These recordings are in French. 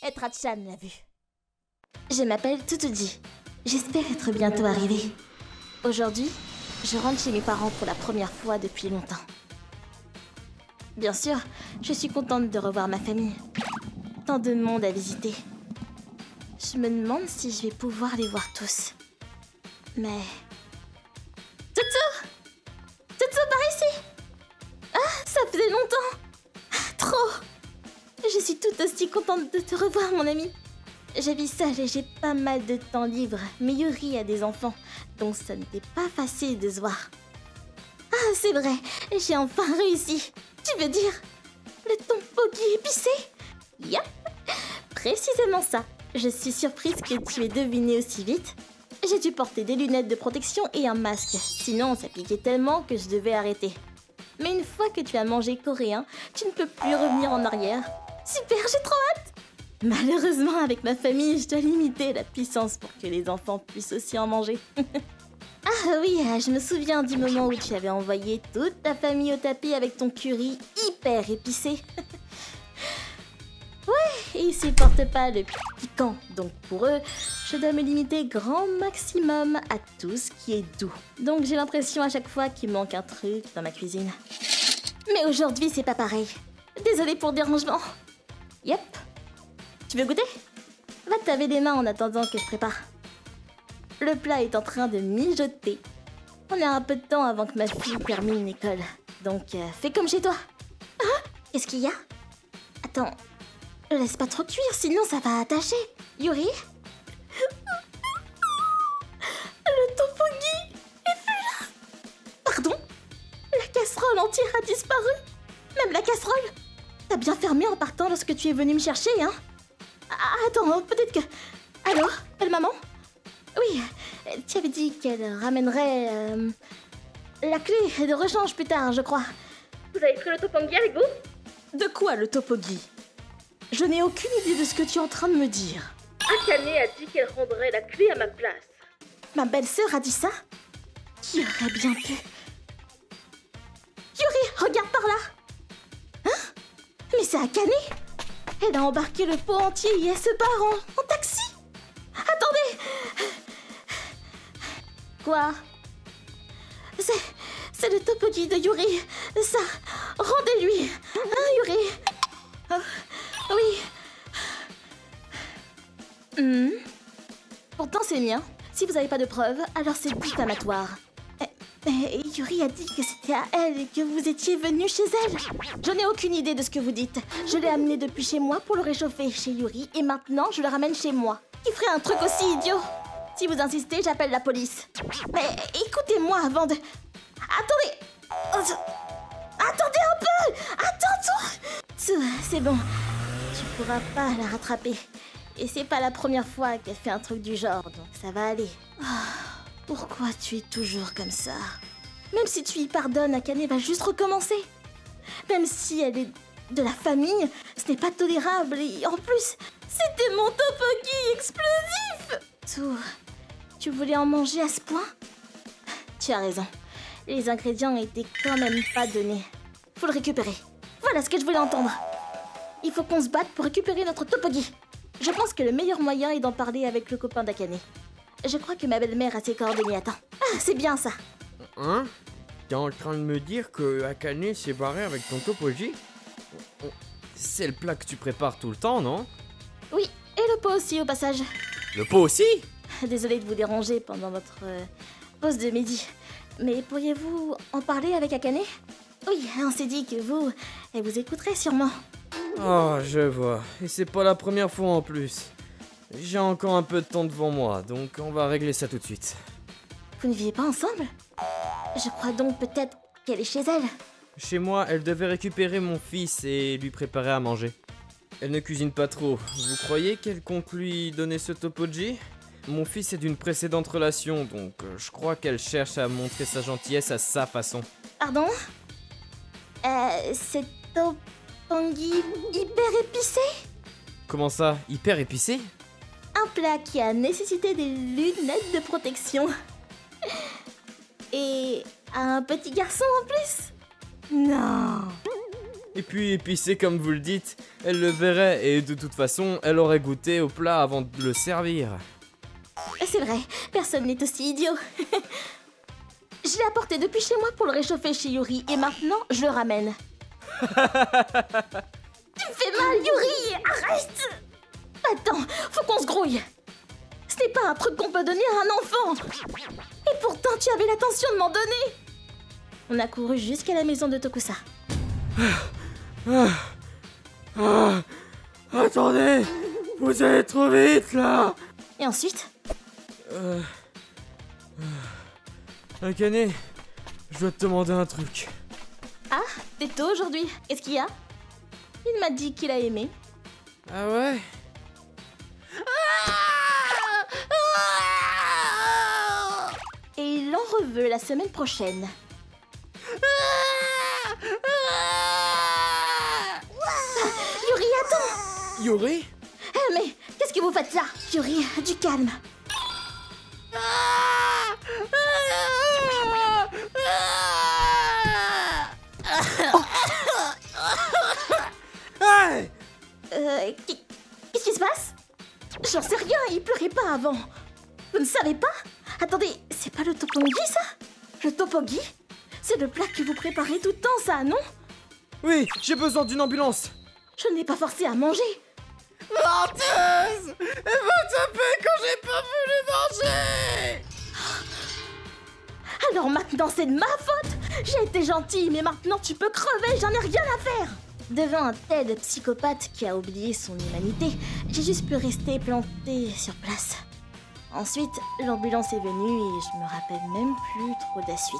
Etra-chan l'a vu. Je m'appelle Tsutsuji. J'espère être bientôt arrivée. Aujourd'hui, je rentre chez mes parents pour la première fois depuis longtemps. Bien sûr, je suis contente de revoir ma famille. Tant de monde à visiter. Je me demande si je vais pouvoir les voir tous. Mais... Tutsu! Tutsu, par ici! Ah, ça faisait longtemps! Trop! Je suis toute aussi contente de te revoir, mon ami. Je vis seule et j'ai pas mal de temps libre, mais Yuri a des enfants, donc ça n'était pas facile de se voir. Ah, c'est vrai, j'ai enfin réussi. Tu veux dire le tteokbokki épicé? Yep, précisément ça. Je suis surprise que tu aies deviné aussi vite. J'ai dû porter des lunettes de protection et un masque, sinon ça piquait tellement que je devais arrêter. Mais une fois que tu as mangé coréen, tu ne peux plus revenir en arrière. Super, j'ai trop hâte! Malheureusement, avec ma famille, je dois limiter la puissance pour que les enfants puissent aussi en manger. Ah oui, je me souviens du moment où tu avais envoyé toute ta famille au tapis avec ton curry hyper épicé. Ouais, et ils supportent pas le piquant, donc pour eux, je dois me limiter grand maximum à tout ce qui est doux. Donc j'ai l'impression à chaque fois qu'il manque un truc dans ma cuisine. Mais aujourd'hui, c'est pas pareil. Désolée pour le dérangement. Yep. Tu veux goûter? Va te laver les mains en attendant que je prépare. Le plat est en train de mijoter. On a un peu de temps avant que ma fille termine l'école. Donc, fais comme chez toi. Ah, qu'est-ce qu'il y a? Attends, ne laisse pas trop cuire, sinon ça va attacher. Yuri? Le tteokbokki est plus là. Pardon? La casserole entière a disparu. Même la casserole. T'as bien fermé en partant lorsque tu es venu me chercher, hein? Ah, attends, peut-être que... Allô? Belle maman? Oui, tu avais dit qu'elle ramènerait la clé de rechange plus tard, je crois. Vous avez pris le tteokbokki avec vous? De quoi le tteokbokki? Je n'ai aucune idée de ce que tu es en train de me dire. Akane a dit qu'elle rendrait la clé à ma place. Ma belle-sœur a dit ça? Qui aurait bien pu? Yuri, regarde par là! Hein? Mais c'est Akane! Elle a embarqué le pot entier et elle se barre en taxi! Attendez! Quoi? C'est le tteokbokki de Yuri. Ça, rendez-lui. Hein, Yuri? Oh, oui. Pourtant, c'est mien. Si vous n'avez pas de preuves, alors c'est diffamatoire. Mais Yuri a dit que c'était à elle et que vous étiez venu chez elle. Je n'ai aucune idée de ce que vous dites. Je l'ai amené depuis chez moi pour le réchauffer chez Yuri et maintenant je le ramène chez moi. Qui ferait un truc aussi idiot? Si vous insistez, j'appelle la police. Mais écoutez-moi avant de... Attendez! Attendez un peu! Attends-toi! C'est bon. Tu pourras pas la rattraper. Et c'est pas la première fois qu'elle fait un truc du genre, donc ça va aller. Pourquoi tu es toujours comme ça? Même si tu y pardonnes, Akane va juste recommencer. Même si elle est de la famille, ce n'est pas tolérable et en plus, c'était mon tteokbokki explosif! Tu voulais en manger à ce point? Tu as raison. Les ingrédients étaient quand même pas donnés. Faut le récupérer. Voilà ce que je voulais entendre. Il faut qu'on se batte pour récupérer notre tteokbokki. Je pense que le meilleur moyen est d'en parler avec le copain d'Akane. Je crois que ma belle-mère a ses coordonnées. Attends. Ah, c'est bien ça. Hein? T'es en train de me dire que Akane s'est barré avec ton tteokbokki? C'est le plat que tu prépares tout le temps, non? Oui, et le pot aussi au passage. Le pot aussi? Désolée de vous déranger pendant votre pause de midi. Mais pourriez-vous en parler avec Akane? Oui, on s'est dit que elle vous écouterait sûrement. Oh, je vois. Et c'est pas la première fois en plus. J'ai encore un peu de temps devant moi, donc on va régler ça tout de suite. Vous ne vivez pas ensemble? Je crois donc peut-être qu'elle est chez elle. Chez moi, elle devait récupérer mon fils et lui préparer à manger. Elle ne cuisine pas trop. Vous croyez qu'elle compte lui donner ce tteokbokki? Mon fils est d'une précédente relation, donc je crois qu'elle cherche à montrer sa gentillesse à sa façon. Pardon? C'est tteokbokki hyper épicé? Comment ça? Hyper épicé? Un plat qui a nécessité des lunettes de protection. Et un petit garçon en plus? Non. Et puis épicé comme vous le dites, elle le verrait et de toute façon, elle aurait goûté au plat avant de le servir. C'est vrai, personne n'est aussi idiot. Je l'ai apporté depuis chez moi pour le réchauffer chez Yuri et maintenant je le ramène. Tu me fais mal, Yuri! Arrête! Attends, faut qu'on se grouille. Ce n'est pas un truc qu'on peut donner à un enfant. Et pourtant, tu avais l'intention de m'en donner. On a couru jusqu'à la maison de Tokusa. Attendez, vous allez trop vite là. Et ensuite? Akane, je dois te demander un truc. Ah, t'es tôt aujourd'hui. Qu'est-ce qu'il y a? Il m'a dit qu'il a aimé. Ah ouais? Et il en reveut la semaine prochaine. Yuri, attends! Yuri? Mais qu'est-ce que vous faites là? Yuri, du calme. Hey! Qu'est-ce qui se passe? J'en sais rien, il pleurait pas avant. Vous ne savez pas? Attendez, c'est pas le tteokbokki ça? Le tteokbokki? C'est le plat que vous préparez tout le temps ça, non? Oui, j'ai besoin d'une ambulance. Je ne l'ai pas forcé à manger. Menteuse! Elle m'a tapé quand j'ai pas voulu manger! Alors maintenant c'est de ma faute. J'ai été gentille, mais maintenant tu peux crever, j'en ai rien à faire. Devant un tel psychopathe qui a oublié son humanité, j'ai juste pu rester plantée sur place. Ensuite, l'ambulance est venue et je me rappelle même plus trop de la suite.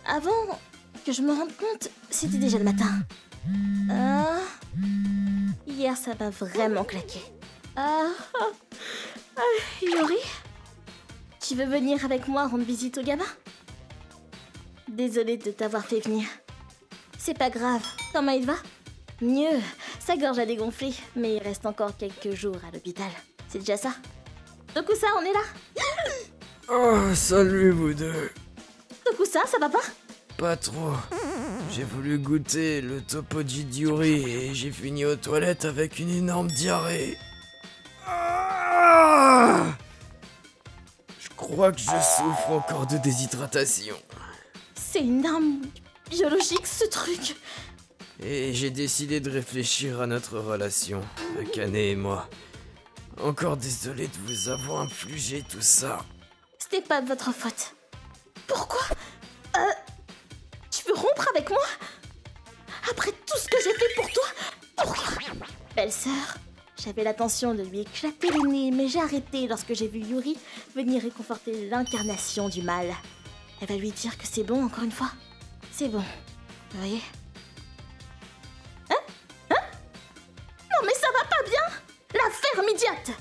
Avant que je me rende compte, c'était déjà le matin. Hier, ça m'a vraiment claqué. Yuri, tu veux venir avec moi rendre visite au gamin? Désolée de t'avoir fait venir. C'est pas grave. Comment il va? Mieux. Sa gorge a dégonflé, mais il reste encore quelques jours à l'hôpital. C'est déjà ça. Tokusa, on est là? Oh, salut vous deux. Tokusa, ça va pas? Pas trop. J'ai voulu goûter le tteokbokki d'Yuri et j'ai fini aux toilettes avec une énorme diarrhée. Je crois que je souffre encore de déshydratation. C'est une arme biologique, ce truc. Et j'ai décidé de réfléchir à notre relation, Akane et moi. Encore désolé de vous avoir infligé tout ça. C'était pas de votre faute. Pourquoi? Tu veux rompre avec moi? Après tout ce que j'ai fait pour toi? Pourquoi? Belle-sœur, j'avais l'intention de lui éclater le nez, mais j'ai arrêté lorsque j'ai vu Yuri venir réconforter l'incarnation du mal. Elle va lui dire que c'est bon encore une fois. C'est bon, vous voyez? Non mais ça va pas bien! La ferme, idiote!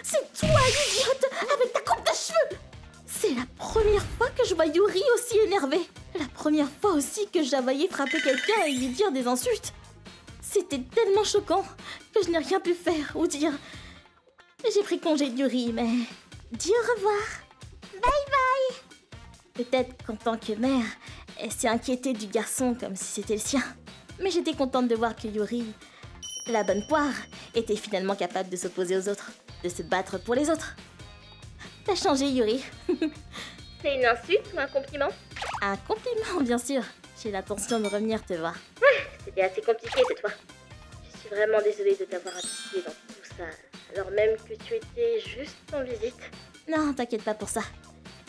C'est toi, idiote, avec ta coupe de cheveux! C'est la première fois que je vois Yuri aussi énervé. La première fois aussi que je la voyais frapper quelqu'un et lui dire des insultes. C'était tellement choquant que je n'ai rien pu faire ou dire. J'ai pris congé de Yuri, mais... Dis au revoir. Bye bye. Peut-être qu'en tant que mère, elle s'est inquiétée du garçon comme si c'était le sien. Mais j'étais contente de voir que Yuri, la bonne poire, était finalement capable de s'opposer aux autres, de se battre pour les autres. T'as changé, Yuri. C'est une insulte ou un compliment? Un compliment, bien sûr. J'ai l'intention de revenir te voir. C'était assez compliqué cette fois. Je suis vraiment désolée de t'avoir impliquée dans tout ça, alors même que tu étais juste en visite. Non, t'inquiète pas pour ça.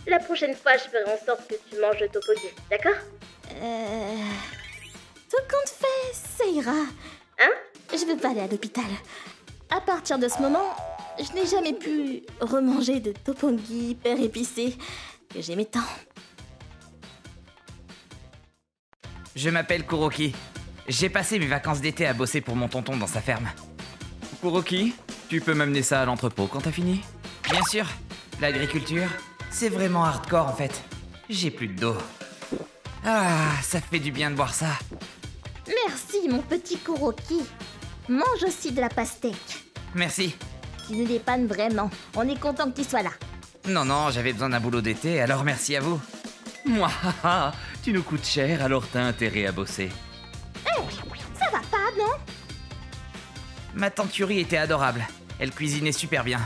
La prochaine fois, je ferai en sorte que tu manges le tteokbokki, d'accord? Tout compte fait, ça ira. Hein? Je veux pas aller à l'hôpital. À partir de ce moment, je n'ai jamais pu remanger de tteokbokki hyper épicé que j'aimais tant. Je m'appelle Kuroki. J'ai passé mes vacances d'été à bosser pour mon tonton dans sa ferme. Kuroki, tu peux m'amener ça à l'entrepôt quand t'as fini? Bien sûr. L'agriculture, c'est vraiment hardcore en fait. J'ai plus d'eau. Ah, ça fait du bien de boire ça. Merci, mon petit Kuroki. Mange aussi de la pastèque. Merci. Tu nous dépannes vraiment. On est content que tu sois là. Non, non, j'avais besoin d'un boulot d'été, alors merci à vous. Moi, tu nous coûtes cher, alors t'as intérêt à bosser. non? Ma tante Yuri était adorable. Elle cuisinait super bien.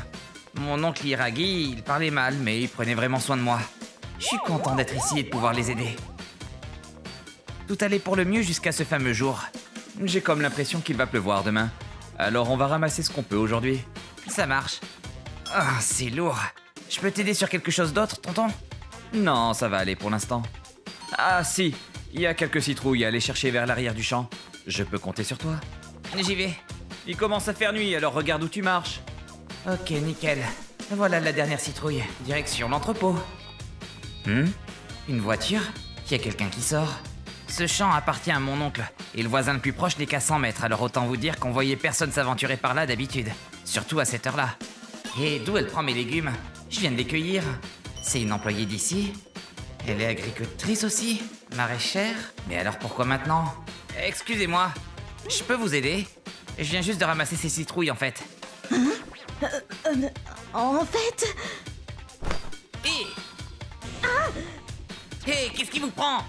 Mon oncle Hiragi, il parlait mal, mais il prenait vraiment soin de moi. Je suis content d'être ici et de pouvoir les aider. Tout allait pour le mieux jusqu'à ce fameux jour. J'ai comme l'impression qu'il va pleuvoir demain. Alors on va ramasser ce qu'on peut aujourd'hui. Ça marche. Ah, c'est lourd. Je peux t'aider sur quelque chose d'autre, tonton? Non, ça va aller pour l'instant. Ah si, il y a quelques citrouilles à aller chercher vers l'arrière du champ. Je peux compter sur toi. J'y vais. Il commence à faire nuit, alors regarde où tu marches. Ok, nickel. Voilà la dernière citrouille. Direction l'entrepôt. Une voiture? Il y a quelqu'un qui sort. Ce champ appartient à mon oncle, et le voisin le plus proche n'est qu'à 100 mètres, alors autant vous dire qu'on voyait personne s'aventurer par là d'habitude. Surtout à cette heure-là. Et d'où elle prend mes légumes? Je viens de les cueillir. C'est une employée d'ici. Elle est agricultrice aussi, maraîchère. Mais alors pourquoi maintenant? Excusez-moi, je peux vous aider? Je viens juste de ramasser ces citrouilles en fait. En fait... Hé! Hé, qu'est-ce qui vous prend?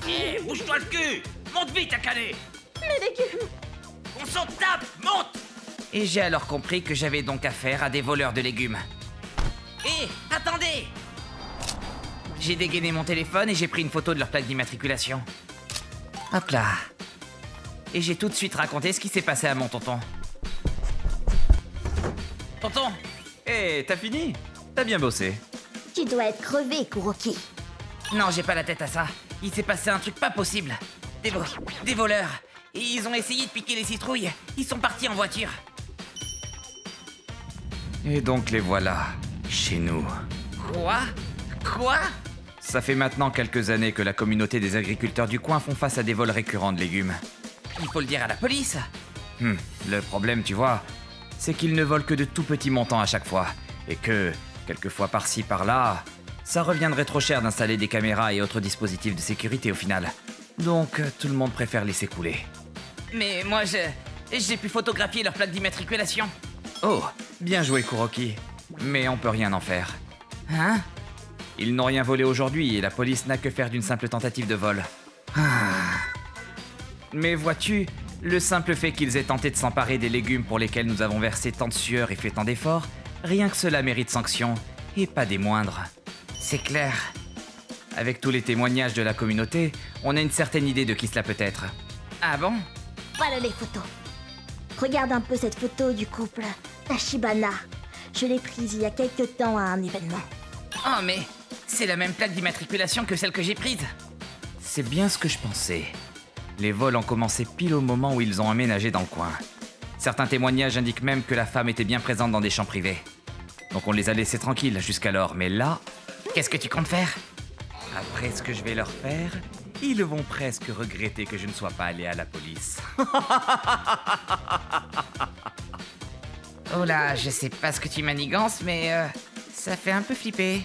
Hé, bouge-toi le cul! Monte vite, Akane! Mes légumes! On s'en tape! Monte! Et j'ai alors compris que j'avais donc affaire à des voleurs de légumes. Hé, attendez! J'ai dégainé mon téléphone et j'ai pris une photo de leur plaque d'immatriculation. Hop là. Et j'ai tout de suite raconté ce qui s'est passé à mon tonton. Tonton! Hé, t'as fini? T'as bien bossé. Tu dois être crevé, Kuroki. Non, j'ai pas la tête à ça. Il s'est passé un truc pas possible. Des voleurs. Et ils ont essayé de piquer les citrouilles. Ils sont partis en voiture. Et donc les voilà, chez nous. Quoi? Ça fait maintenant quelques années que la communauté des agriculteurs du coin font face à des vols récurrents de légumes. Il faut le dire à la police. Le problème, tu vois, c'est qu'ils ne volent que de tout petits montants à chaque fois. Et que, quelquefois par-ci par-là, ça reviendrait trop cher d'installer des caméras et autres dispositifs de sécurité au final. Donc, tout le monde préfère laisser couler. Mais moi, j'ai pu photographier leur plaque d'immatriculation. Oh, bien joué, Kuroki. Mais on peut rien en faire. Hein? Ils n'ont rien volé aujourd'hui et la police n'a que faire d'une simple tentative de vol. Mais vois-tu, le simple fait qu'ils aient tenté de s'emparer des légumes pour lesquels nous avons versé tant de sueur et fait tant d'efforts, rien que cela mérite sanction, et pas des moindres. C'est clair. Avec tous les témoignages de la communauté, on a une certaine idée de qui cela peut être. Ah bon? Voilà les photos. Regarde un peu cette photo du couple Tachibana. Je l'ai prise il y a quelques temps à un événement. Oh mais, c'est la même plaque d'immatriculation que celle que j'ai prise. C'est bien ce que je pensais. Les vols ont commencé pile au moment où ils ont emménagé dans le coin. Certains témoignages indiquent même que la femme était bien présente dans des champs privés. Donc on les a laissés tranquilles jusqu'alors, mais là... Qu'est-ce que tu comptes faire? Après ce que je vais leur faire, ils vont presque regretter que je ne sois pas allé à la police. Oh là, je sais pas ce que tu manigances, mais ça fait un peu flipper.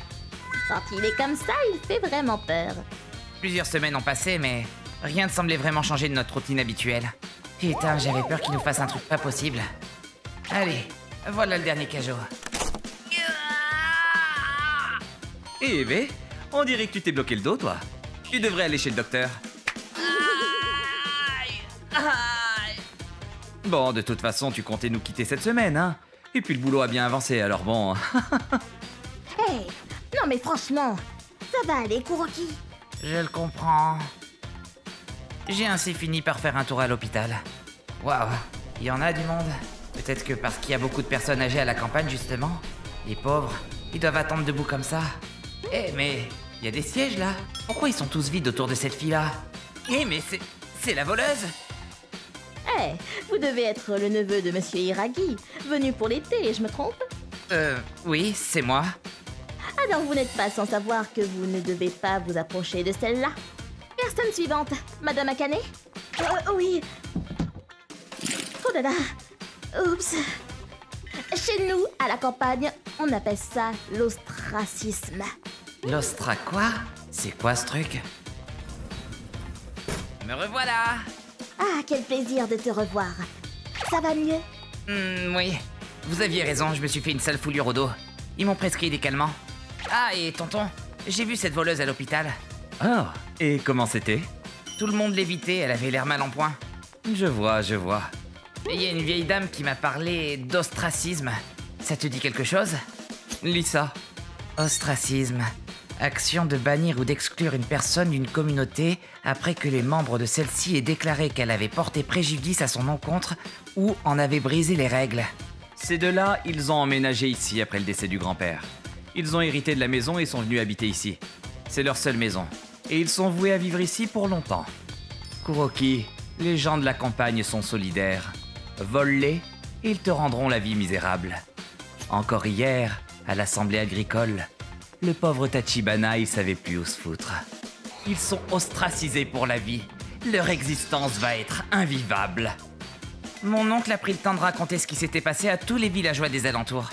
Quand il est comme ça, il fait vraiment peur. Plusieurs semaines ont passé, mais rien ne semblait vraiment changer de notre routine habituelle. Putain, j'avais peur qu'il nous fasse un truc pas possible. Allez, voilà le dernier cajot. Eh bé, on dirait que tu t'es bloqué le dos, toi. Tu devrais aller chez le docteur. Bon, de toute façon, tu comptais nous quitter cette semaine, hein? Et puis le boulot a bien avancé, alors bon... Hey, non mais franchement, ça va aller, Kuroki. Je le comprends. J'ai ainsi fini par faire un tour à l'hôpital. Waouh, il y en a du monde. Peut-être que parce qu'il y a beaucoup de personnes âgées à la campagne, justement. Les pauvres, ils doivent attendre debout comme ça. Eh, mais il y a des sièges, là. Pourquoi ils sont tous vides autour de cette fille-là? Eh, mais c'est la voleuse. Eh, vous devez être le neveu de Monsieur Hiragi, venu pour l'été, je me trompe? Oui, c'est moi. Alors vous n'êtes pas sans savoir que vous ne devez pas vous approcher de celle-là. Personne suivante, Madame Akane? Oui. Oh là là. Oups. Chez nous, à la campagne, on appelle ça l'ostracisme. L'ostra quoi? C'est quoi ce truc? Me revoilà. Ah, quel plaisir de te revoir. Ça va mieux? Oui. Vous aviez raison, je me suis fait une sale foulure au dos. Ils m'ont prescrit des calmants. Ah, et tonton, j'ai vu cette voleuse à l'hôpital. Oh, et comment c'était? Tout le monde l'évitait, elle avait l'air mal en point. Je vois, je vois. Il y a une vieille dame qui m'a parlé d'ostracisme. Ça te dit quelque chose? Lis ça. Ostracisme. Action de bannir ou d'exclure une personne d'une communauté après que les membres de celle-ci aient déclaré qu'elle avait porté préjudice à son encontre ou en avait brisé les règles. Ces deux-là, ils ont emménagé ici après le décès du grand-père. Ils ont hérité de la maison et sont venus habiter ici. C'est leur seule maison. Et ils sont voués à vivre ici pour longtemps. Kuroki, les gens de la campagne sont solidaires. Vole-les, et ils te rendront la vie misérable. Encore hier, à l'assemblée agricole, le pauvre Tachibana, il savait plus où se foutre. Ils sont ostracisés pour la vie. Leur existence va être invivable. Mon oncle a pris le temps de raconter ce qui s'était passé à tous les villageois des alentours.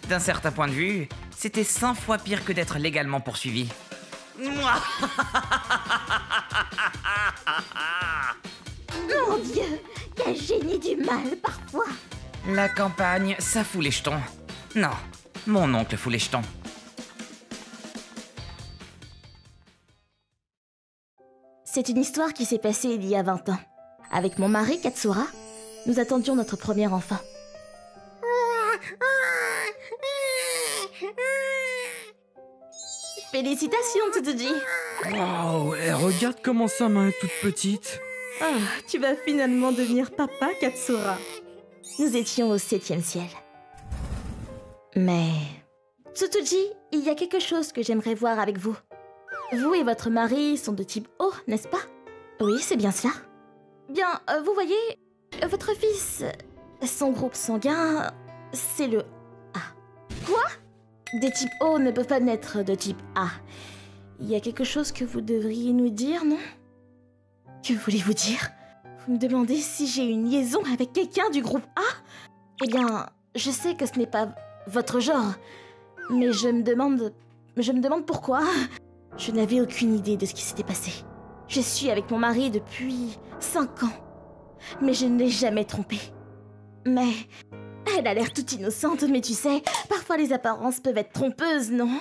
D'un certain point de vue, c'était 100 fois pire que d'être légalement poursuivi. Mon Dieu, quel génie du mal parfois. La campagne, ça fout les jetons. Non, mon oncle fout les jetons. C'est une histoire qui s'est passée il y a 20 ans. Avec mon mari, Katsura, nous attendions notre premier enfant. Félicitations, Tsuji. Waouh, regarde comment sa main est toute petite. Ah, tu vas finalement devenir papa, Katsura. Nous étions au 7e ciel. Mais... Tsuji, il y a quelque chose que j'aimerais voir avec vous. Vous et votre mari sont de type O, n'est-ce pas? Oui, c'est bien cela. Bien, vous voyez, votre fils, son groupe sanguin, c'est le A. Quoi? Des types O ne peuvent pas naître de type A. Il y a quelque chose que vous devriez nous dire, non? Que voulez-vous dire? Vous me demandez si j'ai une liaison avec quelqu'un du groupe A? Eh bien, je sais que ce n'est pas votre genre, mais je me demande pourquoi. Je n'avais aucune idée de ce qui s'était passé. Je suis avec mon mari depuis 5 ans, mais je ne l'ai jamais trompée. Mais elle a l'air toute innocente, mais tu sais, parfois les apparences peuvent être trompeuses, non?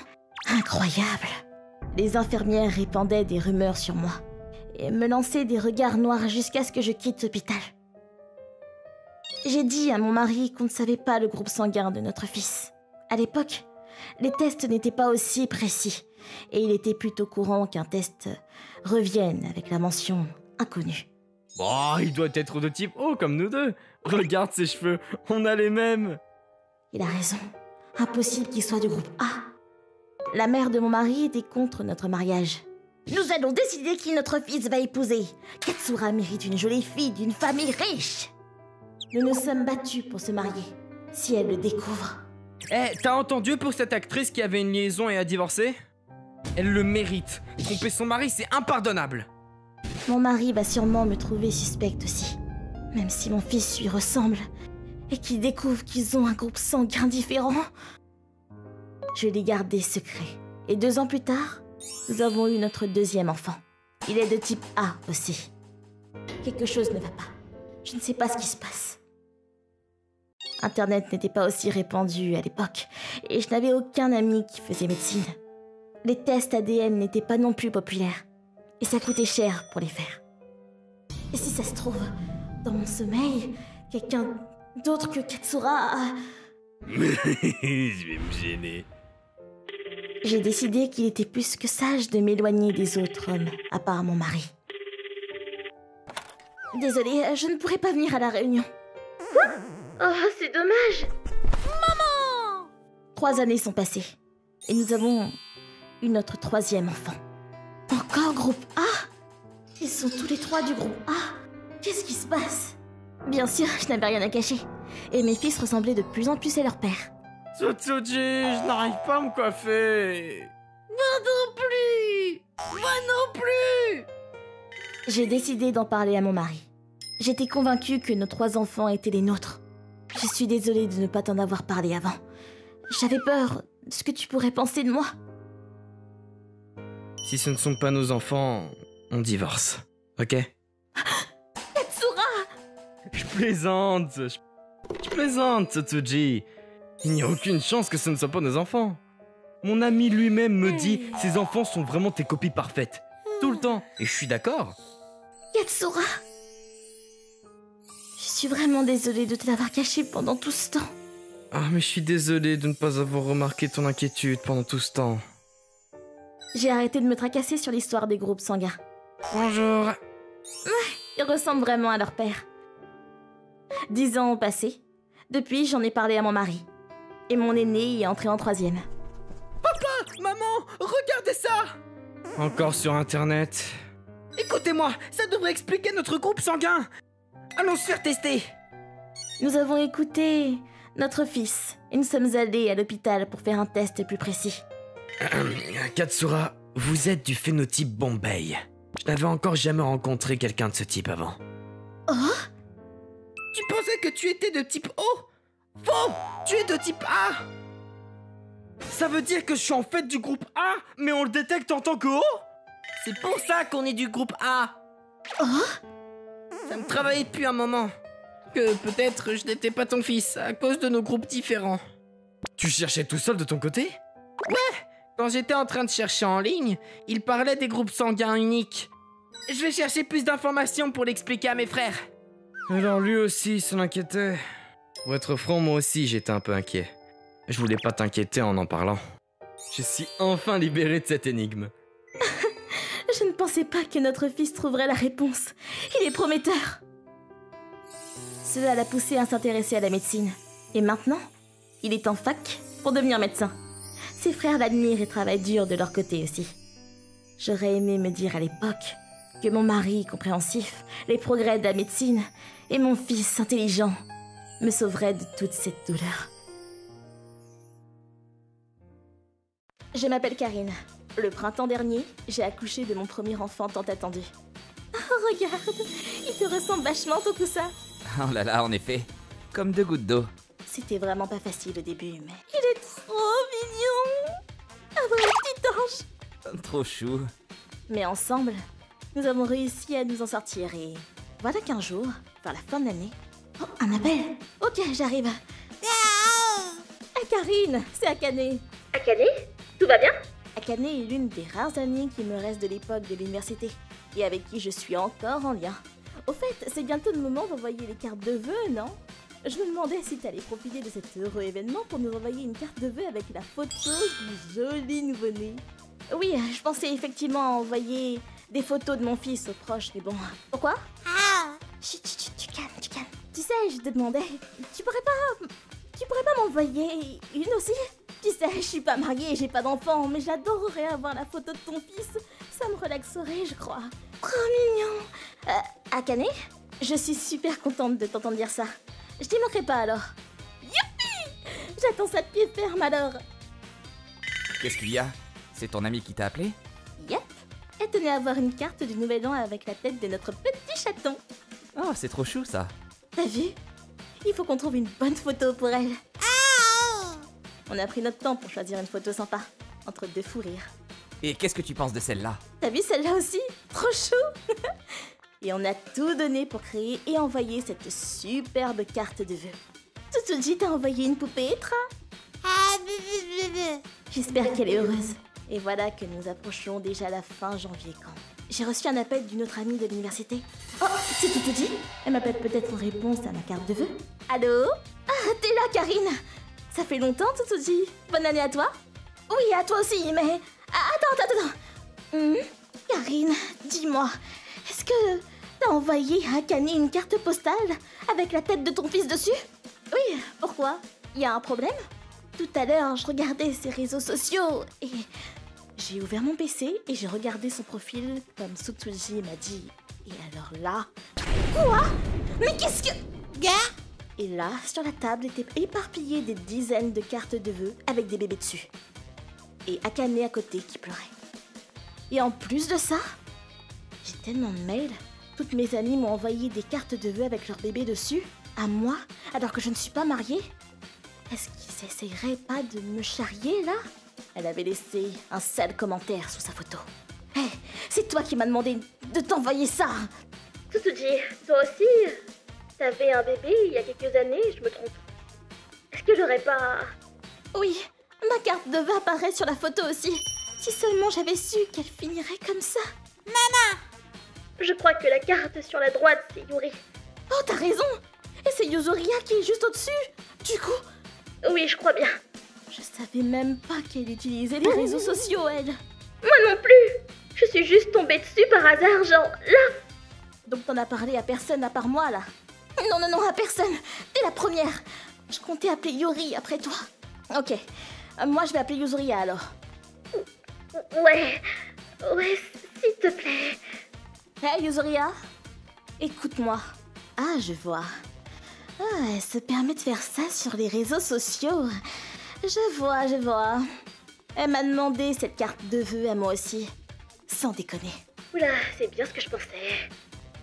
Incroyable. Les infirmières répandaient des rumeurs sur moi et me lançaient des regards noirs jusqu'à ce que je quitte l'hôpital. J'ai dit à mon mari qu'on ne savait pas le groupe sanguin de notre fils. À l'époque, les tests n'étaient pas aussi précis et il était plutôt courant qu'un test revienne avec la mention inconnue. Oh, il doit être de type O comme nous deux. Regarde ses cheveux, on a les mêmes. Il a raison. Impossible qu'il soit du groupe A. La mère de mon mari était contre notre mariage. Nous allons décider qui notre fils va épouser. Katsura mérite une jolie fille d'une famille riche. Nous nous sommes battus pour se marier. Si elle le découvre... Eh, t'as entendu pour cette actrice qui avait une liaison et a divorcé? Elle le mérite. Tromper son mari, c'est impardonnable. Mon mari va sûrement me trouver suspecte aussi. Même si mon fils lui ressemble et qu'il découvre qu'ils ont un groupe sanguin différent. Je l'ai gardé secret. Et 2 ans plus tard, nous avons eu notre 2e enfant. Il est de type A aussi. Quelque chose ne va pas. Je ne sais pas ce qui se passe. Internet n'était pas aussi répandu à l'époque, et je n'avais aucun ami qui faisait médecine. Les tests ADN n'étaient pas non plus populaires, et ça coûtait cher pour les faire. Et si ça se trouve, dans mon sommeil, quelqu'un d'autre que Katsura a... Je vais me gêner. J'ai décidé qu'il était plus que sage de m'éloigner des autres hommes, à part mon mari. Désolée, je ne pourrai pas venir à la réunion. Oh, c'est dommage. 3 années sont passées, et nous avons eu notre 3e enfant. Encore groupe A? Ils sont tous les 3 du groupe A. Qu'est-ce qui se passe? Bien sûr, je n'avais rien à cacher, et mes fils ressemblaient de plus en plus à leur père. Tsuji, je n'arrive pas à me coiffer. Moi non plus. J'ai décidé d'en parler à mon mari. J'étais convaincue que nos 3 enfants étaient les nôtres. Je suis désolée de ne pas t'en avoir parlé avant. J'avais peur de ce que tu pourrais penser de moi. Si ce ne sont pas nos enfants, on divorce, ok? Katsura! Je plaisante. Je plaisante, Tsuji. Il n'y a aucune chance que ce ne soit pas nos enfants. Mon ami lui-même me dit « Ces enfants sont vraiment tes copies parfaites. » Tout le temps. Et je suis d'accord. Katsura! suis vraiment désolée de te l'avoir caché pendant tout ce temps. Ah, mais je suis désolé de ne pas avoir remarqué ton inquiétude pendant tout ce temps. J'ai arrêté de me tracasser sur l'histoire des groupes sanguins. Bonjour. Ils ressemblent vraiment à leur père. 10 ans ont passé. Depuis, j'en ai parlé à mon mari. Et mon aîné est entré en 3e. Maman, regardez ça! Encore sur internet. Écoutez-moi, ça devrait expliquer notre groupe sanguin. Allons se faire tester. Nous avons écouté notre fils et nous sommes allés à l'hôpital pour faire un test plus précis. Katsura, vous êtes du phénotype Bombay. Je n'avais encore jamais rencontré quelqu'un de ce type avant. Oh? Tu pensais que tu étais de type O? Faux! Tu es de type A! Ça veut dire que je suis en fait du groupe A, mais on le détecte en tant que O? C'est pour ça qu'on est du groupe A. Oh? Ça me travaillait depuis un moment. Que peut-être je n'étais pas ton fils, à cause de nos groupes différents. Tu cherchais tout seul de ton côté? Quand j'étais en train de chercher en ligne, il parlait des groupes sanguins uniques. Je vais chercher plus d'informations pour l'expliquer à mes frères. Alors lui aussi s'en inquiétait. Pour être franc, moi aussi j'étais un peu inquiet. Je voulais pas t'inquiéter en parlant. Je suis enfin libéré de cette énigme. Je ne pensais pas que notre fils trouverait la réponse. Il est prometteur. Cela l'a poussé à s'intéresser à la médecine. Et maintenant, il est en fac pour devenir médecin. Ses frères l'admirent et travaillent dur de leur côté aussi. J'aurais aimé me dire à l'époque que mon mari compréhensif, les progrès de la médecine et mon fils intelligent me sauveraient de toute cette douleur. Je m'appelle Karine. Le printemps dernier, j'ai accouché de mon premier enfant tant attendu. Oh, regarde, il te ressemble vachement ton coussin. Oh là là, en effet. Comme 2 gouttes d'eau. C'était vraiment pas facile au début, mais... Il est trop mignon! Un vrai petit ange! Trop chou. Mais ensemble, nous avons réussi à nous en sortir et... Voilà qu'un jour, vers la fin de l'année... Oh, un appel! Ok, j'arrive. Ah, Karine, c'est Akane. Akane, tout va bien? Akane est l'une des rares amies qui me restent de l'époque de l'université et avec qui je suis encore en lien. Au fait, c'est bientôt le moment d'envoyer les cartes de vœux, non? Je me demandais si t'allais profiter de cet heureux événement pour nous envoyer une carte de vœux avec la photo du joli nouveau-né. Oui, je pensais effectivement envoyer des photos de mon fils aux proches, mais bon... Pourquoi? Chut, tu calmes. Tu sais, je te demandais, tu pourrais pas m'envoyer une aussi? Tu sais, je suis pas mariée, j'ai pas d'enfant, mais j'adorerais avoir la photo de ton fils. Ça me relaxerait, je crois. Trop mignon. Akane, je suis super contente de t'entendre dire ça. Je t'y manquerai pas alors. Youpi! J'attends ça de pied ferme alors. Qu'est-ce qu'il y a? C'est ton ami qui t'a appelé? Yep. Elle tenait à avoir une carte du nouvel an avec la tête de notre petit chaton. Oh, c'est trop chou ça. T'as vu? Il faut qu'on trouve une bonne photo pour elle. On a pris notre temps pour choisir une photo sympa, entre 2 fous rires. Et qu'est-ce que tu penses de celle-là? T'as vu celle-là aussi? Trop chou! Et on a tout donné pour créer et envoyer cette superbe carte de vœux. Tsutsuji t'a envoyé une poupée Etra. J'espère qu'elle est heureuse. Et voilà que nous approchons déjà la fin janvier quand... J'ai reçu un appel d'une autre amie de l'université. Oh, c'est Tsutsuji. Elle m'appelle peut-être en réponse à ma carte de vœux. Allô? Ah, t'es là, Karine. Ça fait longtemps, Tsutsuji. Bonne année à toi. Oui, à toi aussi, mais... Ah, attends. Karine, dis-moi, est-ce que t'as envoyé à Akane une carte postale avec la tête de ton fils dessus? Oui, pourquoi? Y a un problème? Tout à l'heure, je regardais ses réseaux sociaux et... J'ai ouvert mon PC et j'ai regardé son profil comme Tsutsuji m'a dit. Et alors là... Quoi? Mais qu'est-ce que... Et là, sur la table étaient éparpillées des dizaines de cartes de vœux avec des bébés dessus. Et Akane à côté qui pleurait. Et en plus de ça, j'ai tellement de mails. Toutes mes amies m'ont envoyé des cartes de vœux avec leur bébé dessus, à moi, alors que je ne suis pas mariée. Est-ce qu'ils essayeraient pas de me charrier, là? Elle avait laissé un sale commentaire sous sa photo. Hé, c'est toi qui m'as demandé de t'envoyer ça! Tsutsuji, toi aussi, t'avais un bébé il y a quelques années, je me trompe. Est-ce que j'aurais pas... Oui, ma carte de vœux apparaît sur la photo aussi. Si seulement j'avais su qu'elle finirait comme ça. Je crois que la carte sur la droite, c'est Yuri. Oh, t'as raison! c'est Yuzuria qui est juste au-dessus. Du coup, Oui, je crois bien. je savais même pas qu'elle utilisait les réseaux sociaux, elle. Moi non plus. Je suis juste tombée dessus par hasard, genre là. Donc t'en as parlé à personne à part moi, là? Non, non, non, à personne. T'es la première. Je comptais appeler Yuri après toi. Ok. Moi, je vais appeler Yuzuria, alors. Ouais, s'il te plaît. Hey, Yuzuria? Écoute-moi. Ah, je vois. Ah, elle se permet de faire ça sur les réseaux sociaux. Je vois. Elle m'a demandé cette carte de vœux à moi aussi. Sans déconner. Oula, c'est bien ce que je pensais.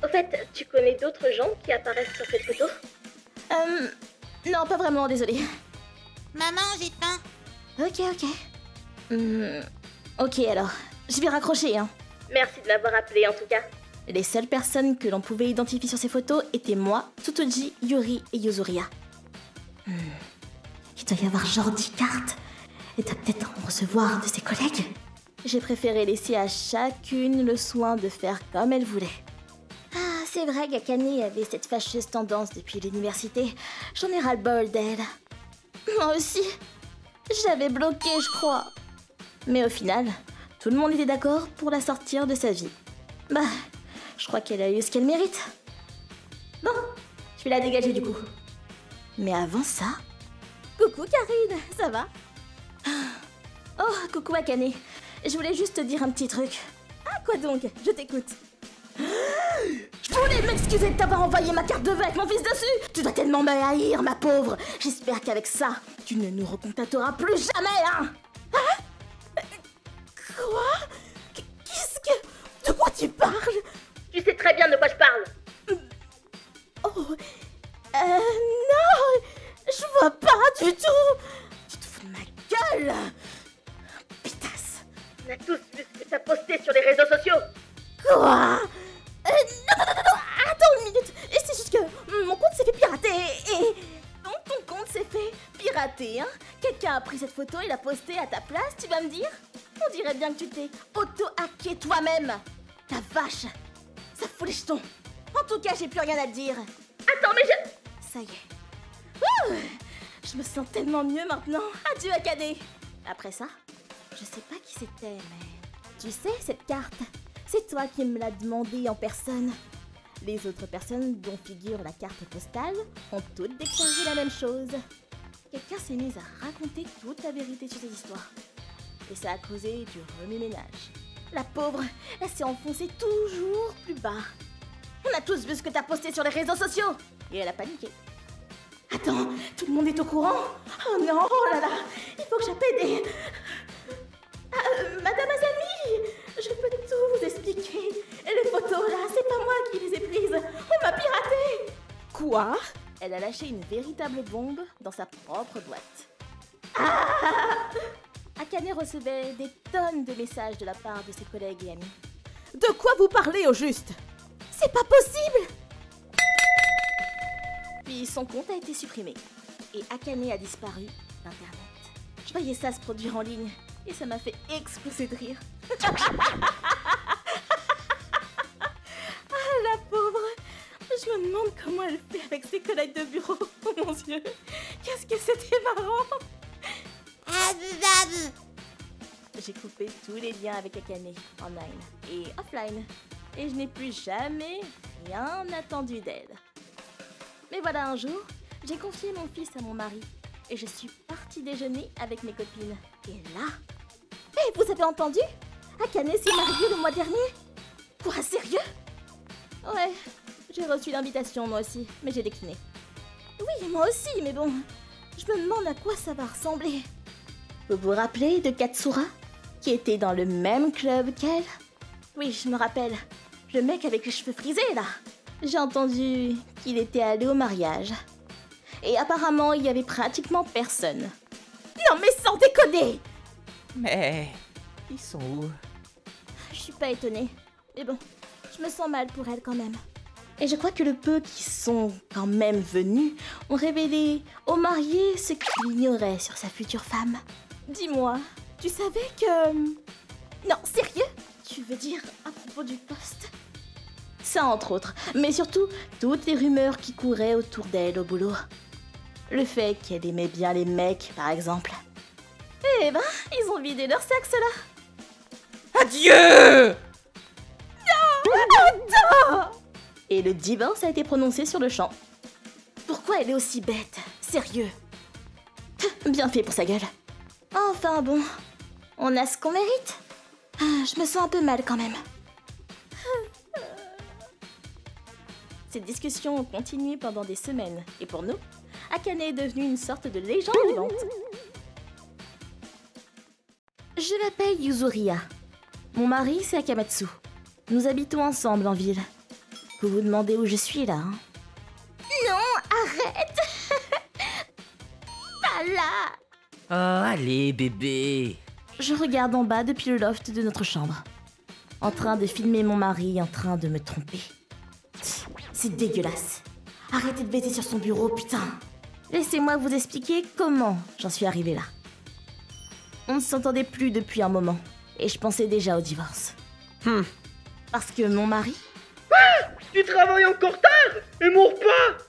Au fait, tu connais d'autres gens qui apparaissent sur cette photo? Non, pas vraiment, désolée. Maman, j'ai faim. Ok. Ok, alors. Je vais raccrocher, hein. Merci de m'avoir appelé en tout cas. Les seules personnes que l'on pouvait identifier sur ces photos étaient moi, Tsutoji, Yuri et Yuzuria. Il doit y avoir genre 10 cartes. Et doit peut-être en recevoir de ses collègues. J'ai préféré laisser à chacune le soin de faire comme elle voulait. Ah, c'est vrai qu'Akane avait cette fâcheuse tendance depuis l'université. J'en ai ras-le-bol d'elle. Moi aussi. J'avais bloqué, je crois. Mais au final, tout le monde était d'accord pour la sortir de sa vie. Bah, je crois qu'elle a eu ce qu'elle mérite. Bon, je vais la dégager du coup. Mais avant ça... Coucou Karine, ça va? Oh, coucou Akane. Je voulais juste te dire un petit truc. Ah, quoi donc? Je t'écoute. Je voulais m'excuser de t'avoir envoyé ma carte de vœux avec mon fils dessus. Tu dois tellement me haïr, ma pauvre. J'espère qu'avec ça, tu ne nous recontacteras plus jamais, hein? Hein? Quoi? Qu'est-ce que... De quoi tu parles? Tu sais très bien de quoi je parle. Oh... non! Je vois pas du tout! Tu te fous de ma gueule! Pitasse! On a tous vu ce que t'as posté sur les réseaux sociaux. Quoi? Non, attends une minute! Et c'est juste que mon compte s'est fait pirater et... Donc ton compte s'est fait pirater, hein? Quelqu'un a pris cette photo et l'a postée à ta place, tu vas me dire? On dirait bien que tu t'es auto-hacké toi-même! La vache! Ça fout les jetons! En tout cas, j'ai plus rien à te dire! Attends, mais je... Ça y est. Ouh, je me sens tellement mieux maintenant. Adieu Akane. Après ça, je sais pas qui c'était, mais... Tu sais, cette carte, c'est toi qui me l'as demandé en personne. Les autres personnes dont figure la carte postale ont toutes déclaré la même chose. Quelqu'un s'est mis à raconter toute la vérité sur cette histoire. Et ça a causé du remue-ménage. La pauvre, elle s'est enfoncée toujours plus bas. On a tous vu ce que t'as posté sur les réseaux sociaux. Et elle a paniqué. Attends, tout le monde est au courant? Oh non, oh là là, il faut que j'appelle des... Madame Azami, je peux tout vous expliquer. Les photos là, c'est pas moi qui les ai prises. On m'a piraté. Quoi? Elle a lâché une véritable bombe dans sa propre boîte. Ah! Akane recevait des tonnes de messages de la part de ses collègues et amis. De quoi vous parlez au juste? C'est pas possible! Puis son compte a été supprimé et Akane a disparu d'Internet. Je voyais ça se produire en ligne et ça m'a fait exploser de rire. Ah, la pauvre! Je me demande comment elle fait avec ses collègues de bureau. Oh mon Dieu! Qu'est-ce que c'était marrant! J'ai coupé tous les liens avec Akane, online et offline. Et je n'ai plus jamais rien attendu d'elle. Mais voilà, un jour, j'ai confié mon fils à mon mari. Et je suis partie déjeuner avec mes copines. Et là... Hé, vous avez entendu? Akane s'est mariée le mois dernier? Quoi, sérieux? Ouais, j'ai reçu l'invitation moi aussi, mais j'ai décliné. Oui, moi aussi, mais bon... Je me demande à quoi ça va ressembler. Vous vous rappelez de Katsura? Qui était dans le même club qu'elle? Oui, je me rappelle. Le mec avec les cheveux frisés, là. J'ai entendu qu'il était allé au mariage. Et apparemment, il y avait pratiquement personne. Non mais sans déconner! Mais... ils sont où? Je suis pas étonnée. Mais bon, je me sens mal pour elle quand même. Et je crois que le peu qui sont quand même venus ont révélé au marié ce qu'il ignorait sur sa future femme. Dis-moi, tu savais que... Non, sérieux? Tu veux dire à propos du poste? Ça entre autres, mais surtout toutes les rumeurs qui couraient autour d'elle au boulot. Le fait qu'elle aimait bien les mecs, par exemple. Eh ben, ils ont vidé leur sexe là. Adieu! Et le divorce a été prononcé sur le champ. Pourquoi elle est aussi bête? Sérieux. Bien fait pour sa gueule. Enfin bon, on a ce qu'on mérite. Je me sens un peu mal quand même. Ces discussions ont continué pendant des semaines. Et pour nous, Akane est devenue une sorte de légende vivante. Je m'appelle Yuzuriha. Mon mari, c'est Akamatsu. Nous habitons ensemble en ville. Vous vous demandez où je suis là, hein? Non, arrête. Pas là. Oh, allez, bébé. Je regarde en bas depuis le loft de notre chambre. En train de filmer mon mari en train de me tromper. C'est dégueulasse. Arrêtez de baiser sur son bureau, putain. Laissez-moi vous expliquer comment j'en suis arrivée là. On ne s'entendait plus depuis un moment. Et je pensais déjà au divorce. Parce que mon mari... Tu travailles encore tard et mon repas.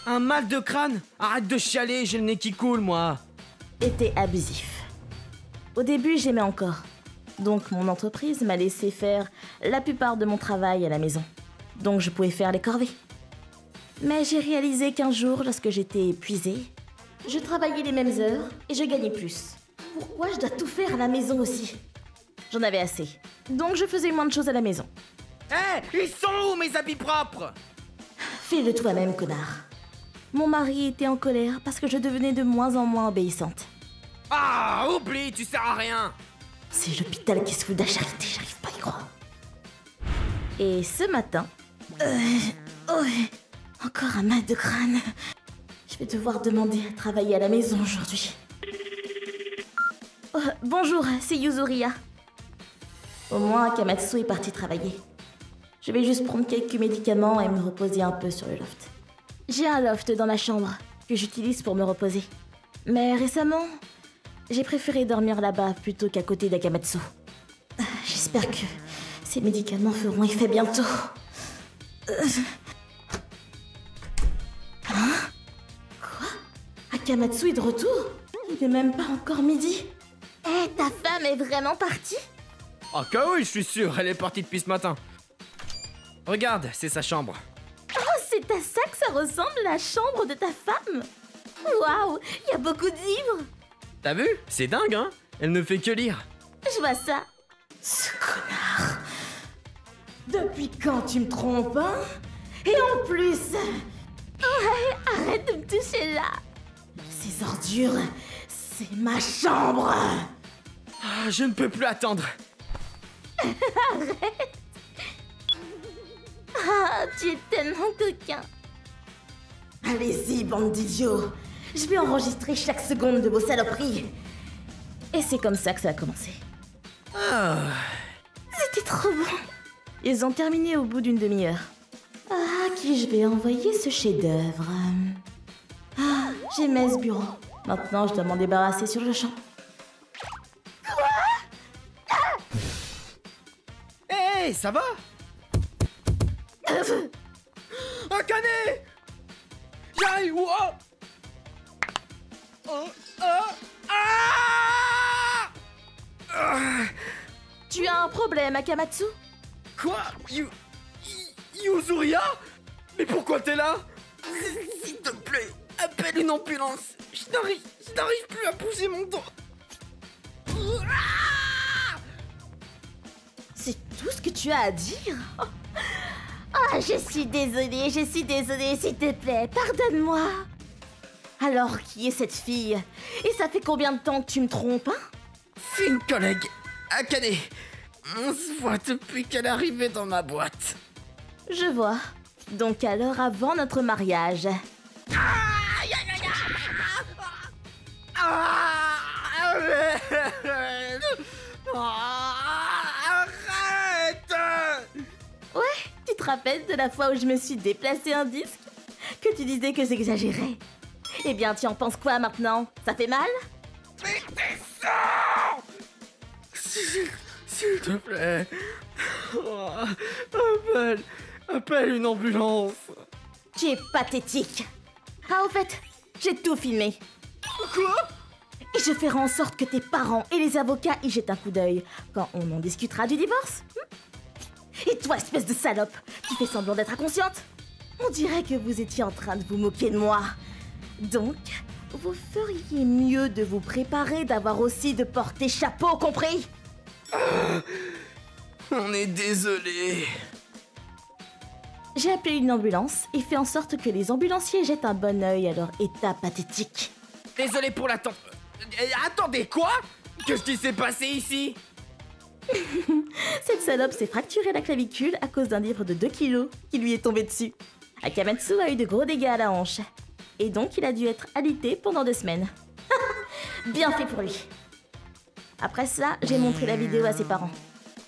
Un mal de crâne? Arrête de chialer, j'ai le nez qui coule, moi. était abusif. Au début, j'aimais encore. Donc mon entreprise m'a laissé faire la plupart de mon travail à la maison. Donc je pouvais faire les corvées. Mais j'ai réalisé qu'un jour, lorsque j'étais épuisée, je travaillais les mêmes heures et je gagnais plus. Pourquoi je dois tout faire à la maison aussi? J'en avais assez. Donc je faisais moins de choses à la maison. Hé, ils sont où mes habits propres? Fais-le toi-même, connard. Mon mari était en colère parce que je devenais de moins en moins obéissante. Ah, oublie, tu sers à rien. C'est l'hôpital qui se fout de la charité, j'arrive pas à y croire. Et ce matin... encore un mal de crâne. Je vais devoir demander à travailler à la maison aujourd'hui. Bonjour, c'est Yuzuriha. Au moins, Akamatsu est parti travailler. Je vais juste prendre quelques médicaments et me reposer un peu sur le loft. J'ai un loft dans ma chambre que j'utilise pour me reposer. Mais récemment, j'ai préféré dormir là-bas plutôt qu'à côté d'Akamatsu. J'espère que ces médicaments feront effet bientôt. Hein? Quoi? Akamatsu est de retour? Il n'est même pas encore midi. Eh, ta femme est vraiment partie? Ah que oui, je suis sûr, elle est partie depuis ce matin. Regarde, c'est sa chambre. Oh, c'est à ça que ça ressemble, la chambre de ta femme? Waouh, il y a beaucoup de livres. T'as vu? C'est dingue, hein? Elle ne fait que lire. Je vois ça. Ce connard. Depuis quand tu me trompes, hein? Et en plus... Ouais, arrête de me toucher là. Ces ordures, c'est ma chambre. Ah, je ne peux plus attendre. Arrête. Ah, tu es tellement coquin. Allez-y, bande d'idiots. Je vais enregistrer chaque seconde de vos saloperies. Et c'est comme ça que ça a commencé. C'était trop bon. Ils ont terminé au bout d'une demi-heure. À qui je vais envoyer ce chef-d'œuvre? J'aimais ce bureau. Maintenant, je dois m'en débarrasser sur le champ. Hé, ça va? Akane! J'arrive! Tu as un problème, Akamatsu? Quoi? Yuzuriha? Mais pourquoi t'es là? S'il te plaît, appelle une ambulance. Je n'arrive plus à pousser mon doigt. C'est tout ce que tu as à dire? Ah, je suis désolée, s'il te plaît, pardonne-moi. Alors, qui est cette fille? Et ça fait combien de temps que tu me trompes, hein? C'est une collègue, Akane. On se voit depuis qu'elle est arrivée dans ma boîte. Je vois. Donc alors avant notre mariage. Arrête! Ouais, tu te rappelles de la fois où je me suis déplacé un disque? Que tu disais que j'exagérais. Eh bien, tu en penses quoi maintenant? Ça fait mal? Mais descends! S'il te plaît. Appelle une ambulance. Tu es pathétique. Ah, au fait, j'ai tout filmé. Quoi? Et je ferai en sorte que tes parents et les avocats y jettent un coup d'œil quand on en discutera du divorce. Et toi, espèce de salope, qui fait semblant d'être inconsciente? On dirait que vous étiez en train de vous moquer de moi. Donc, vous feriez mieux de vous préparer d'avoir aussi de porter chapeau, compris? On est désolé. J'ai appelé une ambulance et fait en sorte que les ambulanciers jettent un bon œil à leur état pathétique. Désolé pour l'attente. Attendez, quoi? Qu'est-ce qui s'est passé ici? Cette salope s'est fracturé la clavicule à cause d'un livre de 2 kilos qui lui est tombé dessus. Akamatsu a eu de gros dégâts à la hanche. Et donc il a dû être alité pendant 2 semaines. Bien fait pour lui. Après ça, j'ai montré la vidéo à ses parents.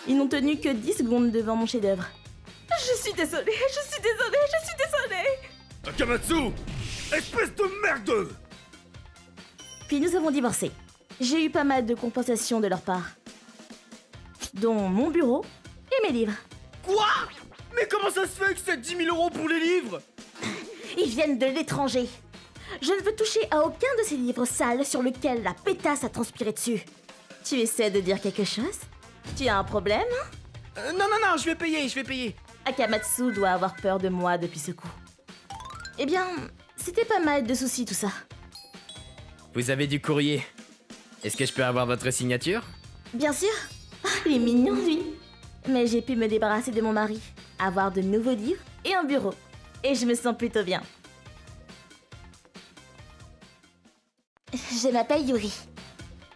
Ils n'ont tenu que 10 secondes devant mon chef-d'œuvre. Je suis désolée. Akamatsu! Espèce de merde! Puis nous avons divorcé. J'ai eu pas mal de compensations de leur part. Dont mon bureau et mes livres. Quoi? Mais comment ça se fait que c'est 10 000 € pour les livres? Ils viennent de l'étranger. Je ne veux toucher à aucun de ces livres sales sur lesquels la pétasse a transpiré dessus. Tu essaies de dire quelque chose? Tu as un problème? Non, je vais payer. Akamatsu doit avoir peur de moi depuis ce coup. Eh bien, c'était pas mal de soucis tout ça. Vous avez du courrier. Est-ce que je peux avoir votre signature? Bien sûr. Ah, il est mignon, lui. Mais j'ai pu me débarrasser de mon mari, avoir de nouveaux livres et un bureau. Et je me sens plutôt bien. Je m'appelle Yuri.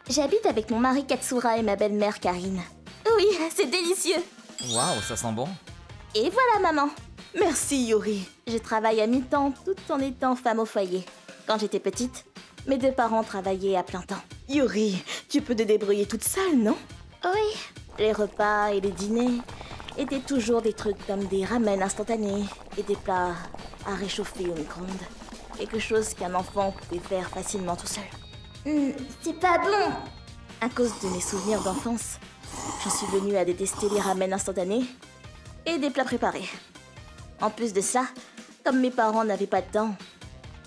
J'habite avec mon mari Katsura et ma belle-mère Karine. Oui, c'est délicieux. Waouh, ça sent bon. Et voilà, maman. Merci, Yuri. Je travaille à mi-temps tout en étant femme au foyer. Quand j'étais petite, mes 2 parents travaillaient à plein temps. Yuri, tu peux te débrouiller toute seule, non? Oui. Les repas et les dîners étaient toujours des trucs comme des ramen instantanés et des plats à réchauffer au micro-ondes. Quelque chose qu'un enfant pouvait faire facilement tout seul. C'est pas bon! À cause de mes souvenirs d'enfance, j'en suis venue à détester les ramen instantanés et des plats préparés. En plus de ça, comme mes parents n'avaient pas de temps,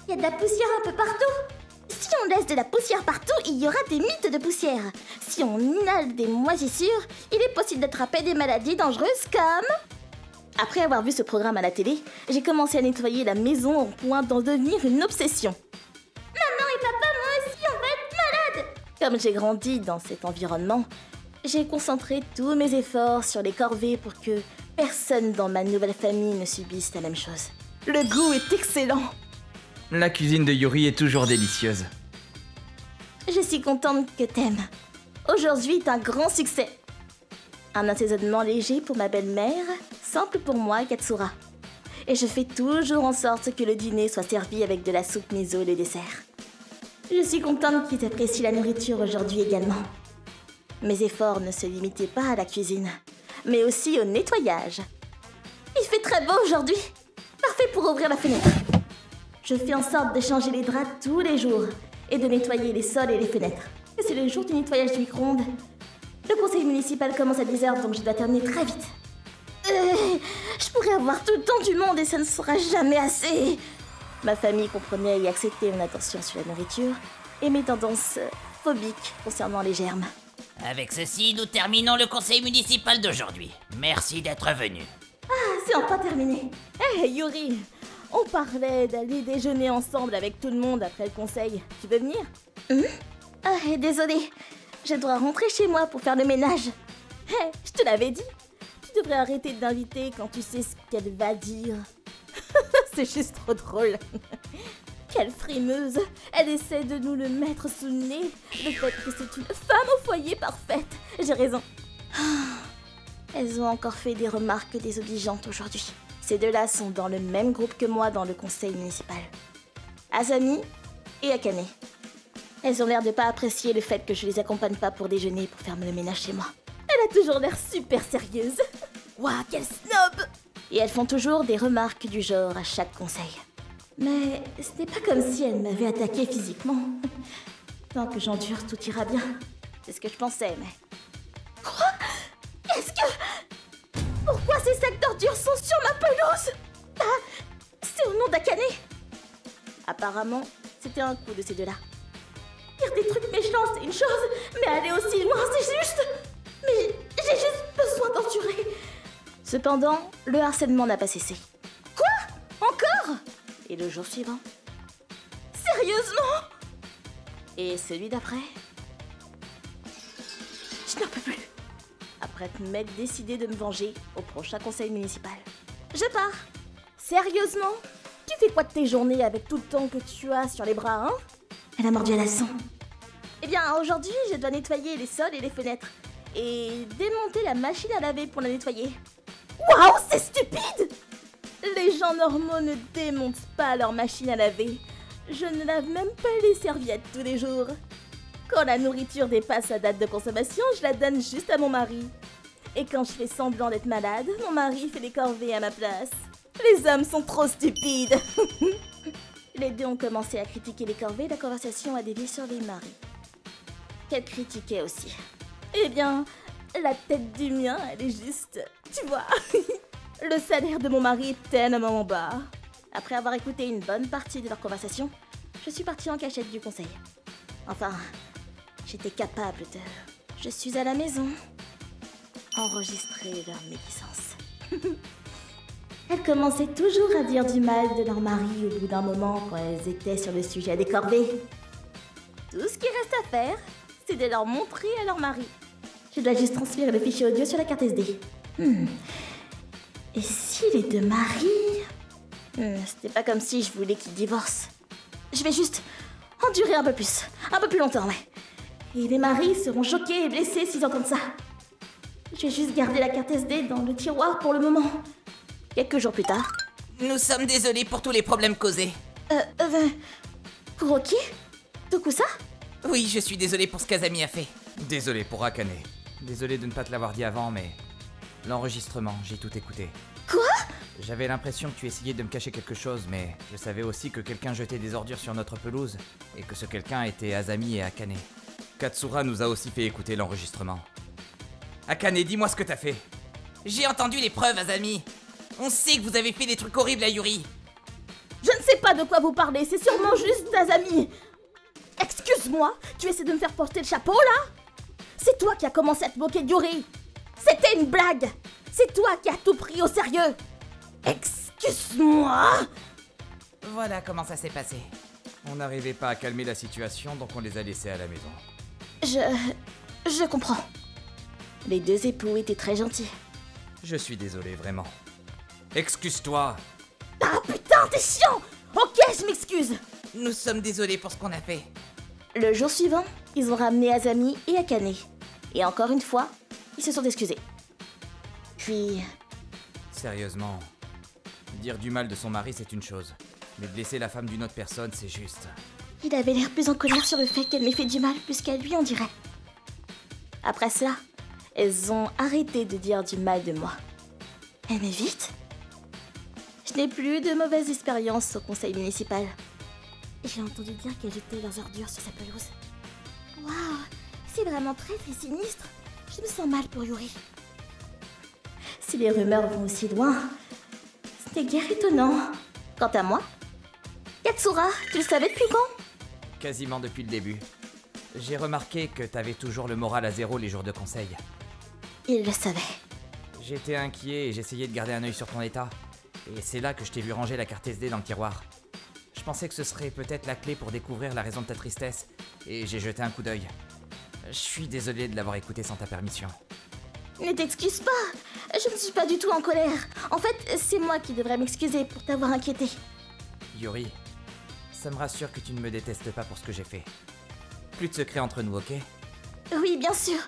il y a de la poussière un peu partout. Si on laisse de la poussière partout, il y aura des mythes de poussière. Si on inhale des moisissures, il est possible d'attraper des maladies dangereuses comme... Après avoir vu ce programme à la télé, j'ai commencé à nettoyer la maison au point d'en devenir une obsession. Maman et papa, moi aussi, on va être malades! Comme j'ai grandi dans cet environnement, j'ai concentré tous mes efforts sur les corvées pour que personne dans ma nouvelle famille ne subisse la même chose. Le goût est excellent! La cuisine de Yuri est toujours délicieuse. Je suis contente que t'aimes. Aujourd'hui est un grand succès. Un assaisonnement léger pour ma belle-mère, simple pour moi et Katsura. Et je fais toujours en sorte que le dîner soit servi avec de la soupe miso et le dessert. Je suis contente qu'ils apprécient la nourriture aujourd'hui également. Mes efforts ne se limitaient pas à la cuisine, mais aussi au nettoyage. Il fait très beau aujourd'hui. Parfait pour ouvrir la fenêtre. Je fais en sorte de changer les draps tous les jours et de nettoyer les sols et les fenêtres. Et c'est le jour du nettoyage du micro-ondes. Le conseil municipal commence à 10h, donc je dois terminer très vite. Je pourrais avoir tout le temps du monde et ça ne sera jamais assez. Ma famille comprenait et acceptait mon attention sur la nourriture et mes tendances phobiques concernant les germes. Avec ceci, nous terminons le conseil municipal d'aujourd'hui. Merci d'être venu. Ah, c'est enfin terminé. Hey Yuri, on parlait d'aller déjeuner ensemble avec tout le monde après le conseil. Tu veux venir? Ah, désolée. Je dois rentrer chez moi pour faire le ménage. Hey, je te l'avais dit. Tu devrais arrêter d'inviter quand tu sais ce qu'elle va dire. C'est juste trop drôle. Quelle frimeuse. Elle essaie de nous le mettre sous le nez. Le fait que c'est une femme au foyer parfaite. J'ai raison. Elles ont encore fait des remarques désobligeantes aujourd'hui. Ces deux-là sont dans le même groupe que moi dans le conseil municipal. Asami et Akane. Elles ont l'air de pas apprécier le fait que je les accompagne pas pour déjeuner pour faire le ménage chez moi. Elle a toujours l'air super sérieuse. Waouh, quelle snob! Et elles font toujours des remarques du genre à chaque conseil. Mais ce n'est pas comme si elles m'avaient attaqué physiquement. Tant que j'endure, tout ira bien. C'est ce que je pensais, mais... Quoi? Qu'est-ce que... ordures sont sur ma pelouse. Ah, c'est au nom d'Akane. Apparemment, c'était un coup de ces deux-là. Dire des trucs méchants, c'est une chose, mais aller aussi loin, c'est juste... Mais j'ai juste besoin d'endurer. Cependant, le harcèlement n'a pas cessé. Quoi? Encore? Et le jour suivant? Sérieusement? Et celui d'après? Je n'en peux plus. Après m'être décidé de me venger au prochain conseil municipal. Je pars. Sérieusement? Tu fais quoi de tes journées avec tout le temps que tu as sur les bras, hein? Elle a mordu à la leçon. Eh bien, aujourd'hui, je dois nettoyer les sols et les fenêtres. Et démonter la machine à laver pour la nettoyer. Waouh, c'est stupide! Les gens normaux ne démontent pas leur machine à laver. Je ne lave même pas les serviettes tous les jours. Quand la nourriture dépasse sa date de consommation, je la donne juste à mon mari. Et quand je fais semblant d'être malade, mon mari fait des corvées à ma place. Les hommes sont trop stupides. Les deux ont commencé à critiquer les corvées, la conversation a dévié sur les maris. Qu'elle critiquait aussi. Eh bien, la tête du mien, elle est juste... Tu vois, le salaire de mon mari est tellement bas. Après avoir écouté une bonne partie de leur conversation, je suis partie en cachette du conseil. Enfin, j'étais capable de... Je suis à la maison. Enregistrer leur médisance. Elles commençaient toujours à dire du mal de leur mari au bout d'un moment quand elles étaient sur le sujet des corvées. Tout ce qui reste à faire, c'est de leur montrer à leur mari. Je dois juste transférer le fichier audio sur la carte SD. Et si les deux maris... C'était pas comme si je voulais qu'ils divorcent. Je vais juste endurer un peu plus longtemps, ouais. Et les maris seront choqués et blessés s'ils entendent ça. Je vais juste garder la carte SD dans le tiroir pour le moment. Quelques jours plus tard... Nous sommes désolés pour tous les problèmes causés. Kuroki? Tokusa? Oui, je suis désolé pour ce qu'Azami a fait. Désolé pour Akane. Désolé de ne pas te l'avoir dit avant, mais... L'enregistrement, j'ai tout écouté. Quoi? J'avais l'impression que tu essayais de me cacher quelque chose, mais je savais aussi que quelqu'un jetait des ordures sur notre pelouse, et que ce quelqu'un était Azami et Akane. Katsura nous a aussi fait écouter l'enregistrement. Akane, dis-moi ce que t'as fait. J'ai entendu les preuves, Azami. On sait que vous avez fait des trucs horribles à Yuri. Je ne sais pas de quoi vous parlez, c'est sûrement juste Azami. Excuse-moi, tu essaies de me faire porter le chapeau, là? C'est toi qui as commencé à te moquer de Yuri. C'était une blague. C'est toi qui as tout pris au sérieux. Excuse-moi. Voilà comment ça s'est passé. On n'arrivait pas à calmer la situation, donc on les a laissés à la maison. Je comprends. Les deux époux étaient très gentils. Je suis désolé, vraiment. Excuse-toi. Ah putain, t'es chiant. Ok, je m'excuse. Nous sommes désolés pour ce qu'on a fait. Le jour suivant, ils ont ramené Azami et Akane. Et encore une fois, ils se sont excusés. Puis... Sérieusement, dire du mal de son mari, c'est une chose. Mais blesser la femme d'une autre personne, c'est juste. Il avait l'air plus en colère sur le fait qu'elle m'ait fait du mal plus qu'à lui, on dirait. Après cela, elles ont arrêté de dire du mal de moi. Elles m'évitent. Je n'ai plus de mauvaises expériences au conseil municipal. J'ai entendu dire qu'elles jetaient leurs ordures sur sa pelouse. Waouh, c'est vraiment très sinistre. Je me sens mal pour Yuri. Si les rumeurs vont aussi loin, ce n'est guère étonnant. Quant à moi, Katsura, tu le savais depuis quand? Quasiment depuis le début. J'ai remarqué que t'avais toujours le moral à zéro les jours de conseil. Il le savait. J'étais inquiet et j'essayais de garder un œil sur ton état. Et c'est là que je t'ai vu ranger la carte SD dans le tiroir. Je pensais que ce serait peut-être la clé pour découvrir la raison de ta tristesse, et j'ai jeté un coup d'œil. Je suis désolé de l'avoir écouté sans ta permission. Ne t'excuse pas. Je ne suis pas du tout en colère. En fait, c'est moi qui devrais m'excuser pour t'avoir inquiété. Yuri, ça me rassure que tu ne me détestes pas pour ce que j'ai fait. Plus de secrets entre nous, ok? Oui, bien sûr.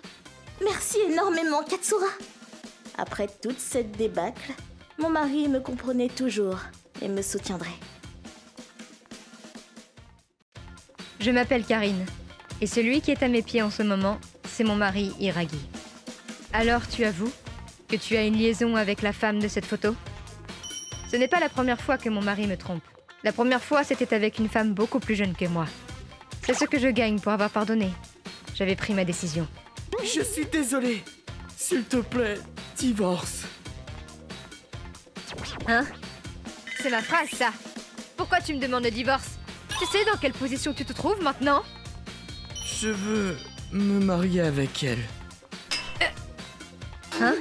Merci énormément, Katsura. Après toute cette débâcle, mon mari me comprenait toujours et me soutiendrait. Je m'appelle Karine, et celui qui est à mes pieds en ce moment, c'est mon mari Hiragi. Alors tu avoues que tu as une liaison avec la femme de cette photo? Ce n'est pas la première fois que mon mari me trompe. La première fois, c'était avec une femme beaucoup plus jeune que moi. C'est ce que je gagne pour avoir pardonné. J'avais pris ma décision. Je suis désolé. S'il te plaît, divorce. Hein? C'est ma phrase, ça. Pourquoi tu me demandes le divorce? Tu sais dans quelle position tu te trouves maintenant? Je veux me marier avec elle. Hein?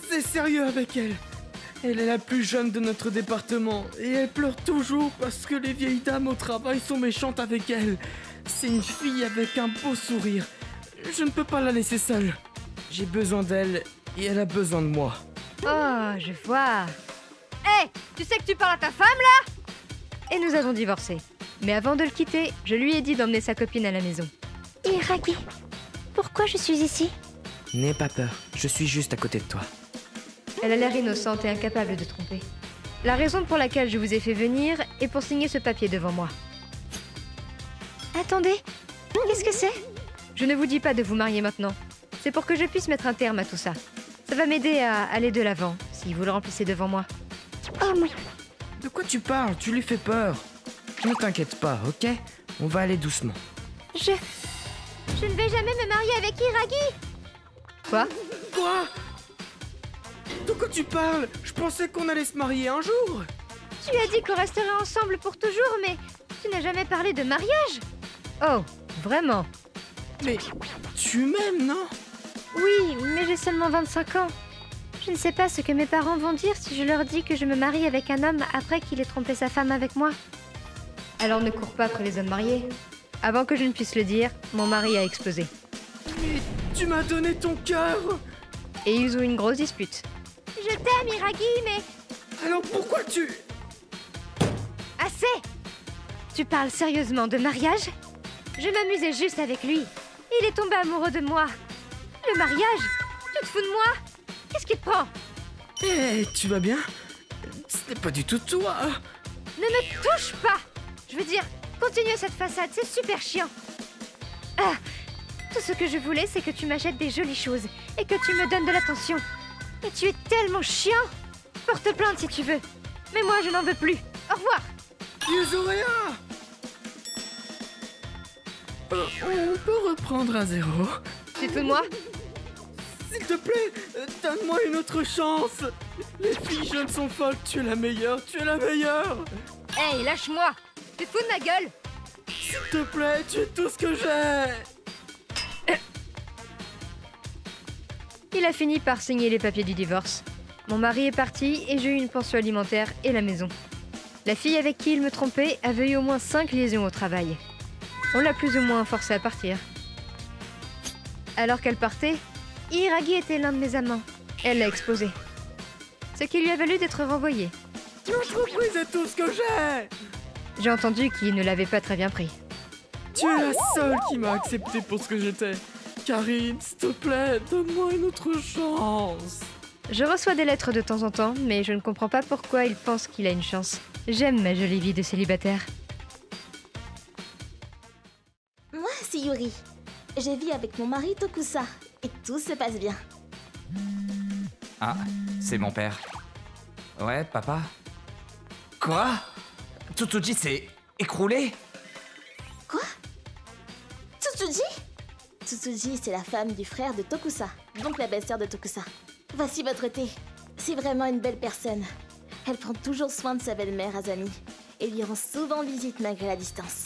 C'est sérieux avec elle. Elle est la plus jeune de notre département et elle pleure toujours parce que les vieilles dames au travail sont méchantes avec elle. C'est une fille avec un beau sourire. Je ne peux pas la laisser seule. J'ai besoin d'elle et elle a besoin de moi. Oh, je vois. Hé, tu sais que tu parles à ta femme, là? Et nous avons divorcé. Mais avant de le quitter, je lui ai dit d'emmener sa copine à la maison. Iragi, pourquoi je suis ici? N'aie pas peur, je suis juste à côté de toi. Elle a l'air innocente et incapable de tromper. La raison pour laquelle je vous ai fait venir est pour signer ce papier devant moi. Attendez, qu'est-ce que c'est? Je ne vous dis pas de vous marier maintenant. C'est pour que je puisse mettre un terme à tout ça. Ça va m'aider à aller de l'avant, si vous le remplissez devant moi. Oh mon... De quoi tu parles? Tu lui fais peur. Ne t'inquiète pas, ok? On va aller doucement. Je ne vais jamais me marier avec Iragi. Quoi? Quoi? De quoi tu parles? Je pensais qu'on allait se marier un jour. Tu as dit qu'on resterait ensemble pour toujours, mais tu n'as jamais parlé de mariage. Oh, vraiment? Mais tu m'aimes, non? Oui, mais j'ai seulement 25 ans. Je ne sais pas ce que mes parents vont dire si je leur dis que je me marie avec un homme après qu'il ait trompé sa femme avec moi. Alors ne cours pas après les hommes mariés. Avant que je ne puisse le dire, mon mari a explosé. Mais tu m'as donné ton cœur. Et ils ont eu une grosse dispute. Je t'aime, Iragi, mais... Alors pourquoi tu... Assez! Tu parles sérieusement de mariage? Je m'amusais juste avec lui. Il est tombé amoureux de moi. Le mariage? Tu te fous de moi? Qu'est-ce qui te prend? Hé, tu vas bien? C'était pas du tout toi. Ne me touche pas! Je veux dire, continue cette façade, c'est super chiant. Ah, tout ce que je voulais, c'est que tu m'achètes des jolies choses et que tu me donnes de l'attention. Mais tu es tellement chiant! Porte plainte si tu veux. Mais moi, je n'en veux plus. Au revoir! Yuzuria! On peut reprendre à zéro. Tu te fous de moi? S'il te plaît, donne-moi une autre chance. Les filles jeunes sont folles, tu es la meilleure, tu es la meilleure. Hey, lâche-moi! Tu te fous de ma gueule? S'il te plaît, tu es tout ce que j'ai. Il a fini par signer les papiers du divorce. Mon mari est parti et j'ai eu une pension alimentaire et la maison. La fille avec qui il me trompait avait eu au moins 5 liaisons au travail. On l'a plus ou moins forcée à partir. Alors qu'elle partait, Iragi était l'un de mes amants. Elle l'a exposé. Ce qui lui a valu d'être renvoyée. L'entreprise est tout ce que j'ai. J'ai entendu qu'il ne l'avait pas très bien pris. Tu es la seule qui m'a accepté pour ce que j'étais. Karine, s'il te plaît, donne-moi une autre chance. Je reçois des lettres de temps en temps, mais je ne comprends pas pourquoi il pense qu'il a une chance. J'aime ma jolie vie de célibataire. Moi, c'est Yuri. Je vis avec mon mari Tokusa et tout se passe bien. Ah, c'est mon père. Ouais, papa? Quoi? Tsutsuji s'est écroulé? Quoi? Tsutsuji? Tsutsuji, c'est la femme du frère de Tokusa, donc la belle-sœur de Tokusa. Voici votre thé. C'est vraiment une belle personne. Elle prend toujours soin de sa belle-mère Azami et lui rend souvent visite malgré la distance.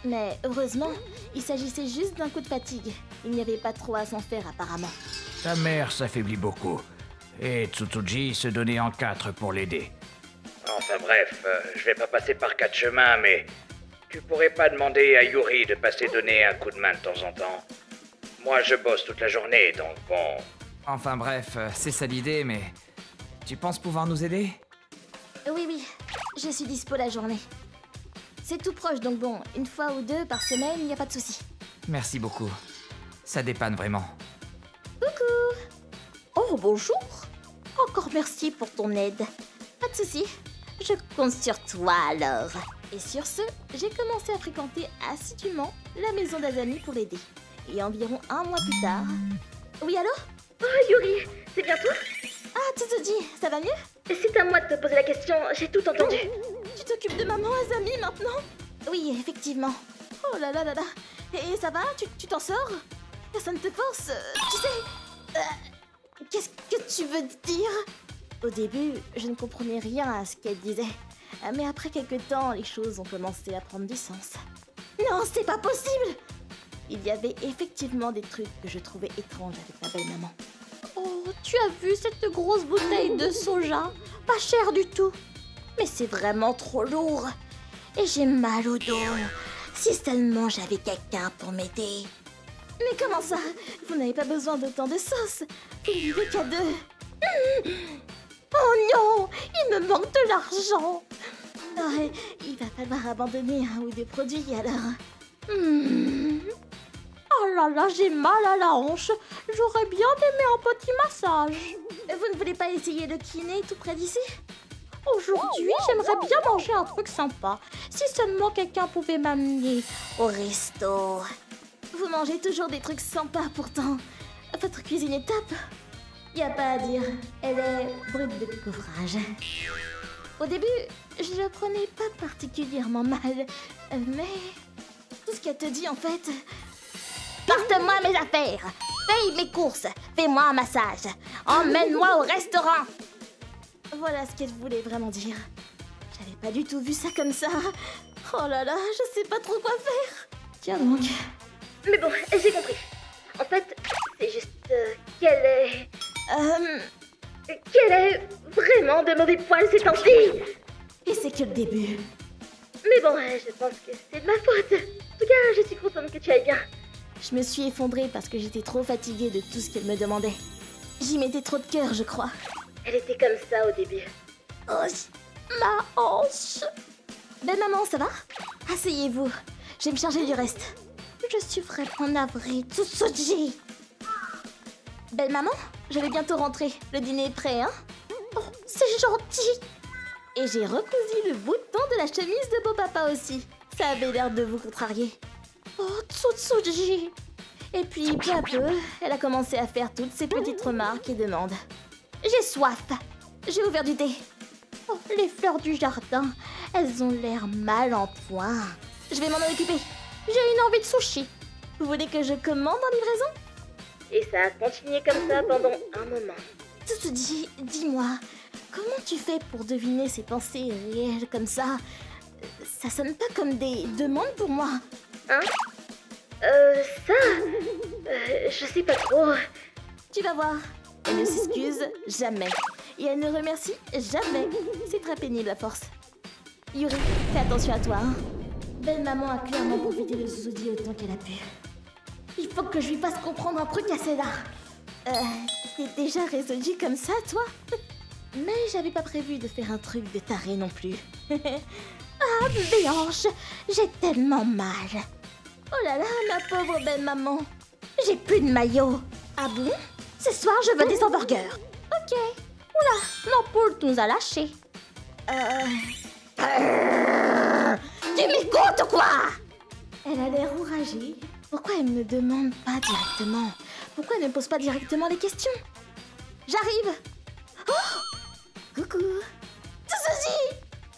Mais heureusement, il s'agissait juste d'un coup de fatigue. Il n'y avait pas trop à s'en faire apparemment. Ta mère s'affaiblit beaucoup. Et Tsutsuji se donnait en 4 pour l'aider. Enfin bref, je vais pas passer par 4 chemins, mais... Tu pourrais pas demander à Yuri de passer donner un coup de main de temps en temps? Moi, je bosse toute la journée, donc bon... Enfin bref, c'est ça l'idée, mais... Tu penses pouvoir nous aider? Oui, je suis dispo la journée. C'est tout proche, donc bon, une fois ou deux par semaine, il n'y a pas de souci. Merci beaucoup. Ça dépanne vraiment. Coucou! Oh, bonjour! Encore merci pour ton aide. Pas de souci, je compte sur toi alors. Et sur ce, j'ai commencé à fréquenter assidûment la maison d'Azami pour l'aider. Et environ 1 mois plus tard... Oui, allô? Oh, Yuri, c'est bien toi? Ah, Tsutsuji, ça va mieux? C'est à moi de te poser la question, j'ai tout entendu. Tu t'occupes de maman Azami maintenant? Oui, effectivement. Oh là là là là. Et ça va? Tu t'en sors? Personne te force? Tu sais... Qu'est-ce que tu veux dire? Au début, je ne comprenais rien à ce qu'elle disait. Mais après quelques temps, les choses ont commencé à prendre du sens. Non, c'est pas possible! Il y avait effectivement des trucs que je trouvais étranges avec ma belle-maman. Oh, tu as vu cette grosse bouteille de soja? Pas cher du tout. Mais c'est vraiment trop lourd. Et j'ai mal au dos. Si seulement j'avais quelqu'un pour m'aider. Mais comment ça? Vous n'avez pas besoin d'autant de sauce. Vous ne vivez qu'à 2. Oh non! Il me manque de l'argent. Oh, il va falloir abandonner un ou deux produits alors. Oh là là, j'ai mal à la hanche. J'aurais bien aimé un petit massage. Vous ne voulez pas essayer le kiné tout près d'ici? Aujourd'hui, j'aimerais bien manger un truc sympa. Si seulement quelqu'un pouvait m'amener au resto. Vous mangez toujours des trucs sympas pourtant. Votre cuisine est top. Y a pas à dire, elle est brute de couvrage. Au début, je le prenais pas particulièrement mal. Mais tout ce qu'elle te dit en fait... Porte-moi mes affaires, paye mes courses, fais-moi un massage, emmène-moi au restaurant. Voilà ce qu'elle voulait vraiment dire. J'avais pas du tout vu ça comme ça. Oh là là, je sais pas trop quoi faire. Tiens donc. Mais bon, j'ai compris. En fait, c'est juste qu'elle est... qu'elle est vraiment de mauvais poil ces temps-ci. Et c'est que le début. Mais bon, je pense que c'est de ma faute. En tout cas, je suis contente que tu ailles bien. Je me suis effondrée parce que j'étais trop fatiguée de tout ce qu'elle me demandait. J'y mettais trop de cœur, je crois. Elle était comme ça au début. Oh, ma hanche. Belle maman, ça va? Asseyez-vous. Je vais me charger du reste. Je suis vraiment navrée, Tsutsuji. Belle maman, je vais bientôt rentrer. Le dîner est prêt, hein? Oh, c'est gentil. Et j'ai recousu le bouton de la chemise de beau papa aussi. Ça avait l'air de vous contrarier. Oh, Tsutsuji. Et puis, peu à peu, elle a commencé à faire toutes ces petites remarques et demandes. J'ai soif. J'ai ouvert du thé. Oh, les fleurs du jardin, elles ont l'air mal en point. Je vais m'en occuper. J'ai une envie de sushi. Vous voulez que je commande en livraison? Et ça a continué comme ça pendant un moment. Tsutsuji, dis-moi, comment tu fais pour deviner ces pensées réelles comme ça? Ça sonne pas comme des demandes pour moi. Hein? Je sais pas trop. Tu vas voir. Elle ne s'excuse jamais. Et elle ne remercie jamais. C'est très pénible à force. Yuri, fais attention à toi, hein. Belle maman a clairement profité de Tsutsuji autant qu'elle a pu. Il faut que je lui fasse comprendre un truc à celle-là. T'es déjà résolu comme ça, toi? Mais j'avais pas prévu de faire un truc de taré non plus. Ah, mes hanches, j'ai tellement mal. Oh là là, ma pauvre belle maman. J'ai plus de maillot. Ah bon? Ce soir, je veux des hamburgers. Ok. Oula, l'ampoule nous a lâchés. Tu m'écoutes ou quoi? Elle a l'air enragée. Pourquoi elle ne me demande pas directement? Pourquoi elle ne pose pas directement les questions? J'arrive. Oh, coucou. Tsutsuji.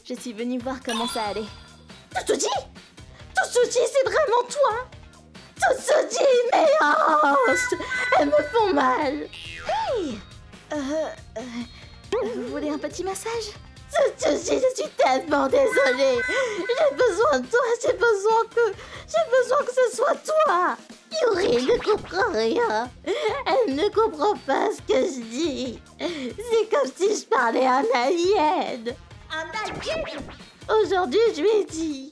Je suis venue voir comment ça allait. Tsutsuji? Tsutsuji, c'est vraiment toi? Tsutsuji, mes hanches, elles me font mal. Hey! Vous voulez un petit massage? Tsutsuji, je suis tellement désolée. J'ai besoin de toi, j'ai besoin que ce soit toi. Yuri ne comprend rien. Elle ne comprend pas ce que je dis. C'est comme si je parlais à un alien. Un alien? Aujourd'hui, je lui ai dit...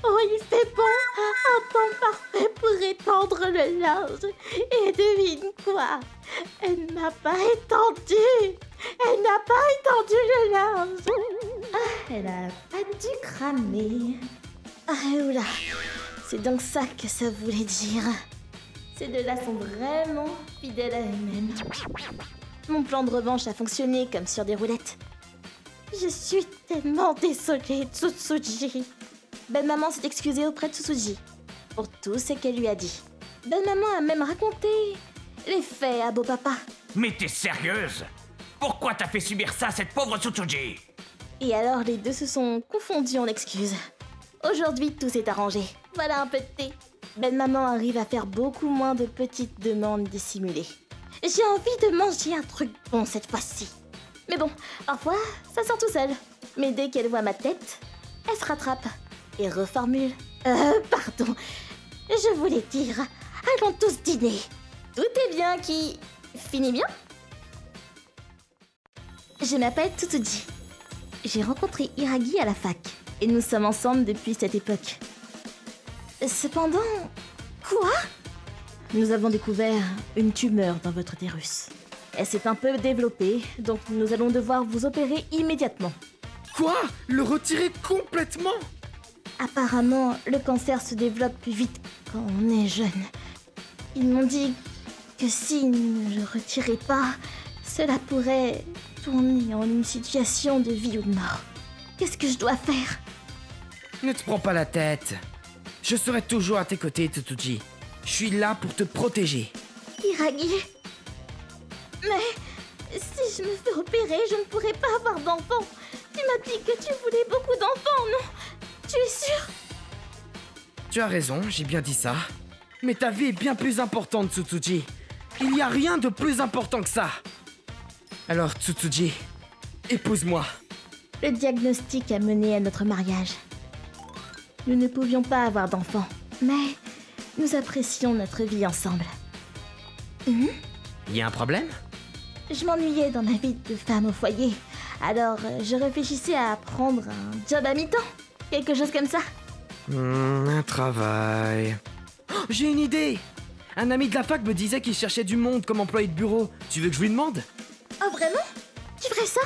Oh, il fait bon, un temps parfait pour étendre le linge. Et devine quoi? Elle n'a pas étendu. Elle n'a pas étendu le linge. Ah, elle a pas dû cramer. Ah, oula. C'est donc ça que ça voulait dire. Ces deux-là sont vraiment fidèles à elles-mêmes. Mon plan de revanche a fonctionné comme sur des roulettes. Je suis tellement désolée, Tsutsuji. Belle maman s'est excusée auprès de Tsutsuji pour tout ce qu'elle lui a dit. Belle maman a même raconté les faits à beau papa. Mais t'es sérieuse? Pourquoi t'as fait subir ça à cette pauvre Tsutsuji? Et alors les deux se sont confondus en excuses. Aujourd'hui, tout s'est arrangé. Voilà un peu de thé. Belle maman arrive à faire beaucoup moins de petites demandes dissimulées. J'ai envie de manger un truc bon cette fois-ci. Mais bon, parfois, ça sort tout seul. Mais dès qu'elle voit ma tête, elle se rattrape et reformule. Pardon. Je voulais dire, allons tous dîner. Tout est bien qui finit bien. Je m'appelle Tsutsuji. J'ai rencontré Hiragi à la fac et nous sommes ensemble depuis cette époque. Cependant... Quoi? Nous avons découvert une tumeur dans votre utérus. Elle s'est un peu développée, donc nous allons devoir vous opérer immédiatement. Quoi? Le retirer complètement? Apparemment, le cancer se développe plus vite quand on est jeune. Ils m'ont dit que si ne le retirais pas, cela pourrait tourner en une situation de vie ou de mort. Qu'est-ce que je dois faire? Ne te prends pas la tête. Je serai toujours à tes côtés, Tsutsuji. Je suis là pour te protéger. Hiragi? Mais si je me fais opérer, je ne pourrai pas avoir d'enfants. Tu m'as dit que tu voulais beaucoup d'enfants, non? Tu es sûr? Tu as raison, j'ai bien dit ça. Mais ta vie est bien plus importante, Tsutsuji. Il n'y a rien de plus important que ça. Alors, Tsutsuji, épouse-moi. Le diagnostic a mené à notre mariage. Nous ne pouvions pas avoir d'enfants, mais nous apprécions notre vie ensemble. Il y a un problème? Je m'ennuyais dans ma vie de femme au foyer, alors je réfléchissais à prendre un job à mi-temps, quelque chose comme ça. Un travail... Oh, j'ai une idée! Un ami de la fac me disait qu'il cherchait du monde comme employé de bureau. Tu veux que je lui demande? Oh vraiment? Tu ferais ça?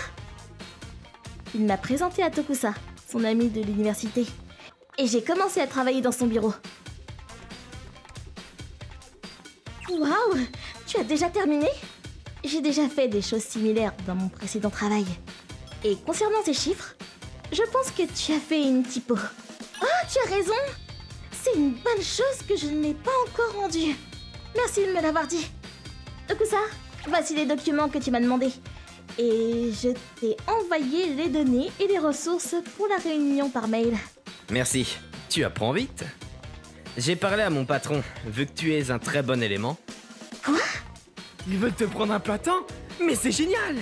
Il m'a présenté à Tokusa, son ami de l'université, et j'ai commencé à travailler dans son bureau. Waouh! Tu as déjà terminé? J'ai déjà fait des choses similaires dans mon précédent travail. Et concernant ces chiffres, je pense que tu as fait une typo. Oh, tu as raison! C'est une bonne chose que je n'ai pas encore rendue. Merci de me l'avoir dit. Tokusa, voici les documents que tu m'as demandés. Et je t'ai envoyé les données et les ressources pour la réunion par mail. Merci, tu apprends vite. J'ai parlé à mon patron, vu que tu es un très bon élément. Quoi? Ils veulent te prendre un plein temps? Mais c'est génial!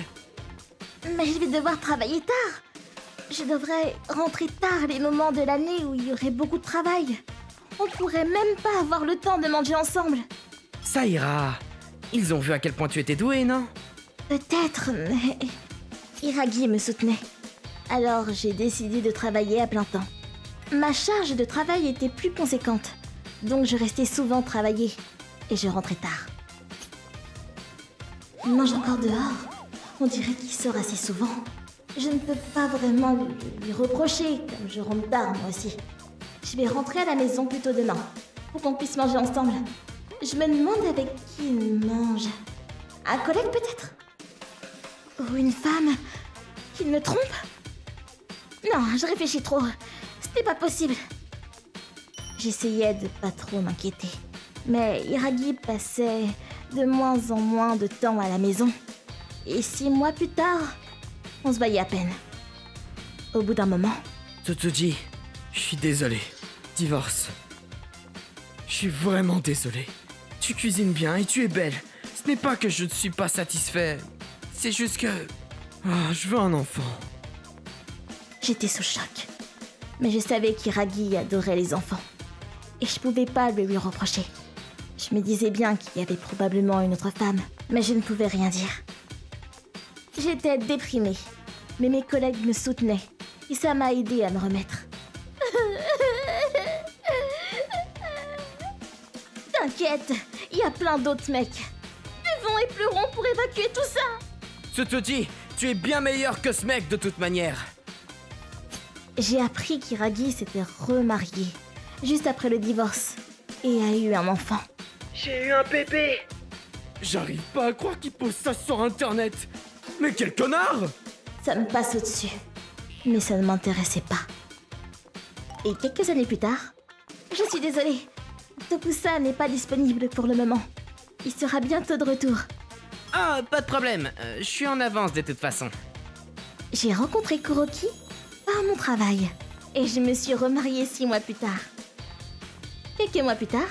Mais je vais devoir travailler tard. Je devrais rentrer tard les moments de l'année où il y aurait beaucoup de travail. On pourrait même pas avoir le temps de manger ensemble. Ça ira. Ils ont vu à quel point tu étais doué, non? Peut-être, mais... Hiragi me soutenait. Alors j'ai décidé de travailler à plein temps. Ma charge de travail était plus conséquente, donc je restais souvent travailler et je rentrais tard. Il mange encore dehors. On dirait qu'il sort assez souvent. Je ne peux pas vraiment lui reprocher, comme je rentre tard moi aussi. Je vais rentrer à la maison plus tôt demain, pour qu'on puisse manger ensemble. Je me demande avec qui il mange. Un collègue peut-être? Ou une femme qui me trompe? Non, je réfléchis trop. C'était pas possible. J'essayais de pas trop m'inquiéter. Mais Hiragi passait de moins en moins de temps à la maison. Et 6 mois plus tard, on se voyait à peine. Au bout d'un moment... Tsutsuji, je suis désolé. Divorce. Je suis vraiment désolé. Tu cuisines bien et tu es belle. Ce n'est pas que je ne suis pas satisfait. C'est juste que... Oh, je veux un enfant. J'étais sous choc. Mais je savais qu'Hiragi adorait les enfants. Et je pouvais pas le lui reprocher. Je me disais bien qu'il y avait probablement une autre femme, mais je ne pouvais rien dire. J'étais déprimée, mais mes collègues me soutenaient. Et ça m'a aidé à me remettre. T'inquiète, il y a plein d'autres mecs. Buvons et pleurons pour évacuer tout ça. Tsutsuji, tu es bien meilleur que ce mec de toute manière. J'ai appris qu'Hiragi s'était remarié, juste après le divorce, et a eu un enfant. J'ai eu un bébé. J'arrive pas à croire qu'il pose ça sur internet. Mais quel connard! Ça me passe au-dessus, mais ça ne m'intéressait pas. Et quelques années plus tard, je suis désolée, Tokusa n'est pas disponible pour le moment. Il sera bientôt de retour. Ah, pas de problème, je suis en avance de toute façon. J'ai rencontré Kuroki par mon travail, et je me suis remariée 6 mois plus tard. Quelques mois plus tard,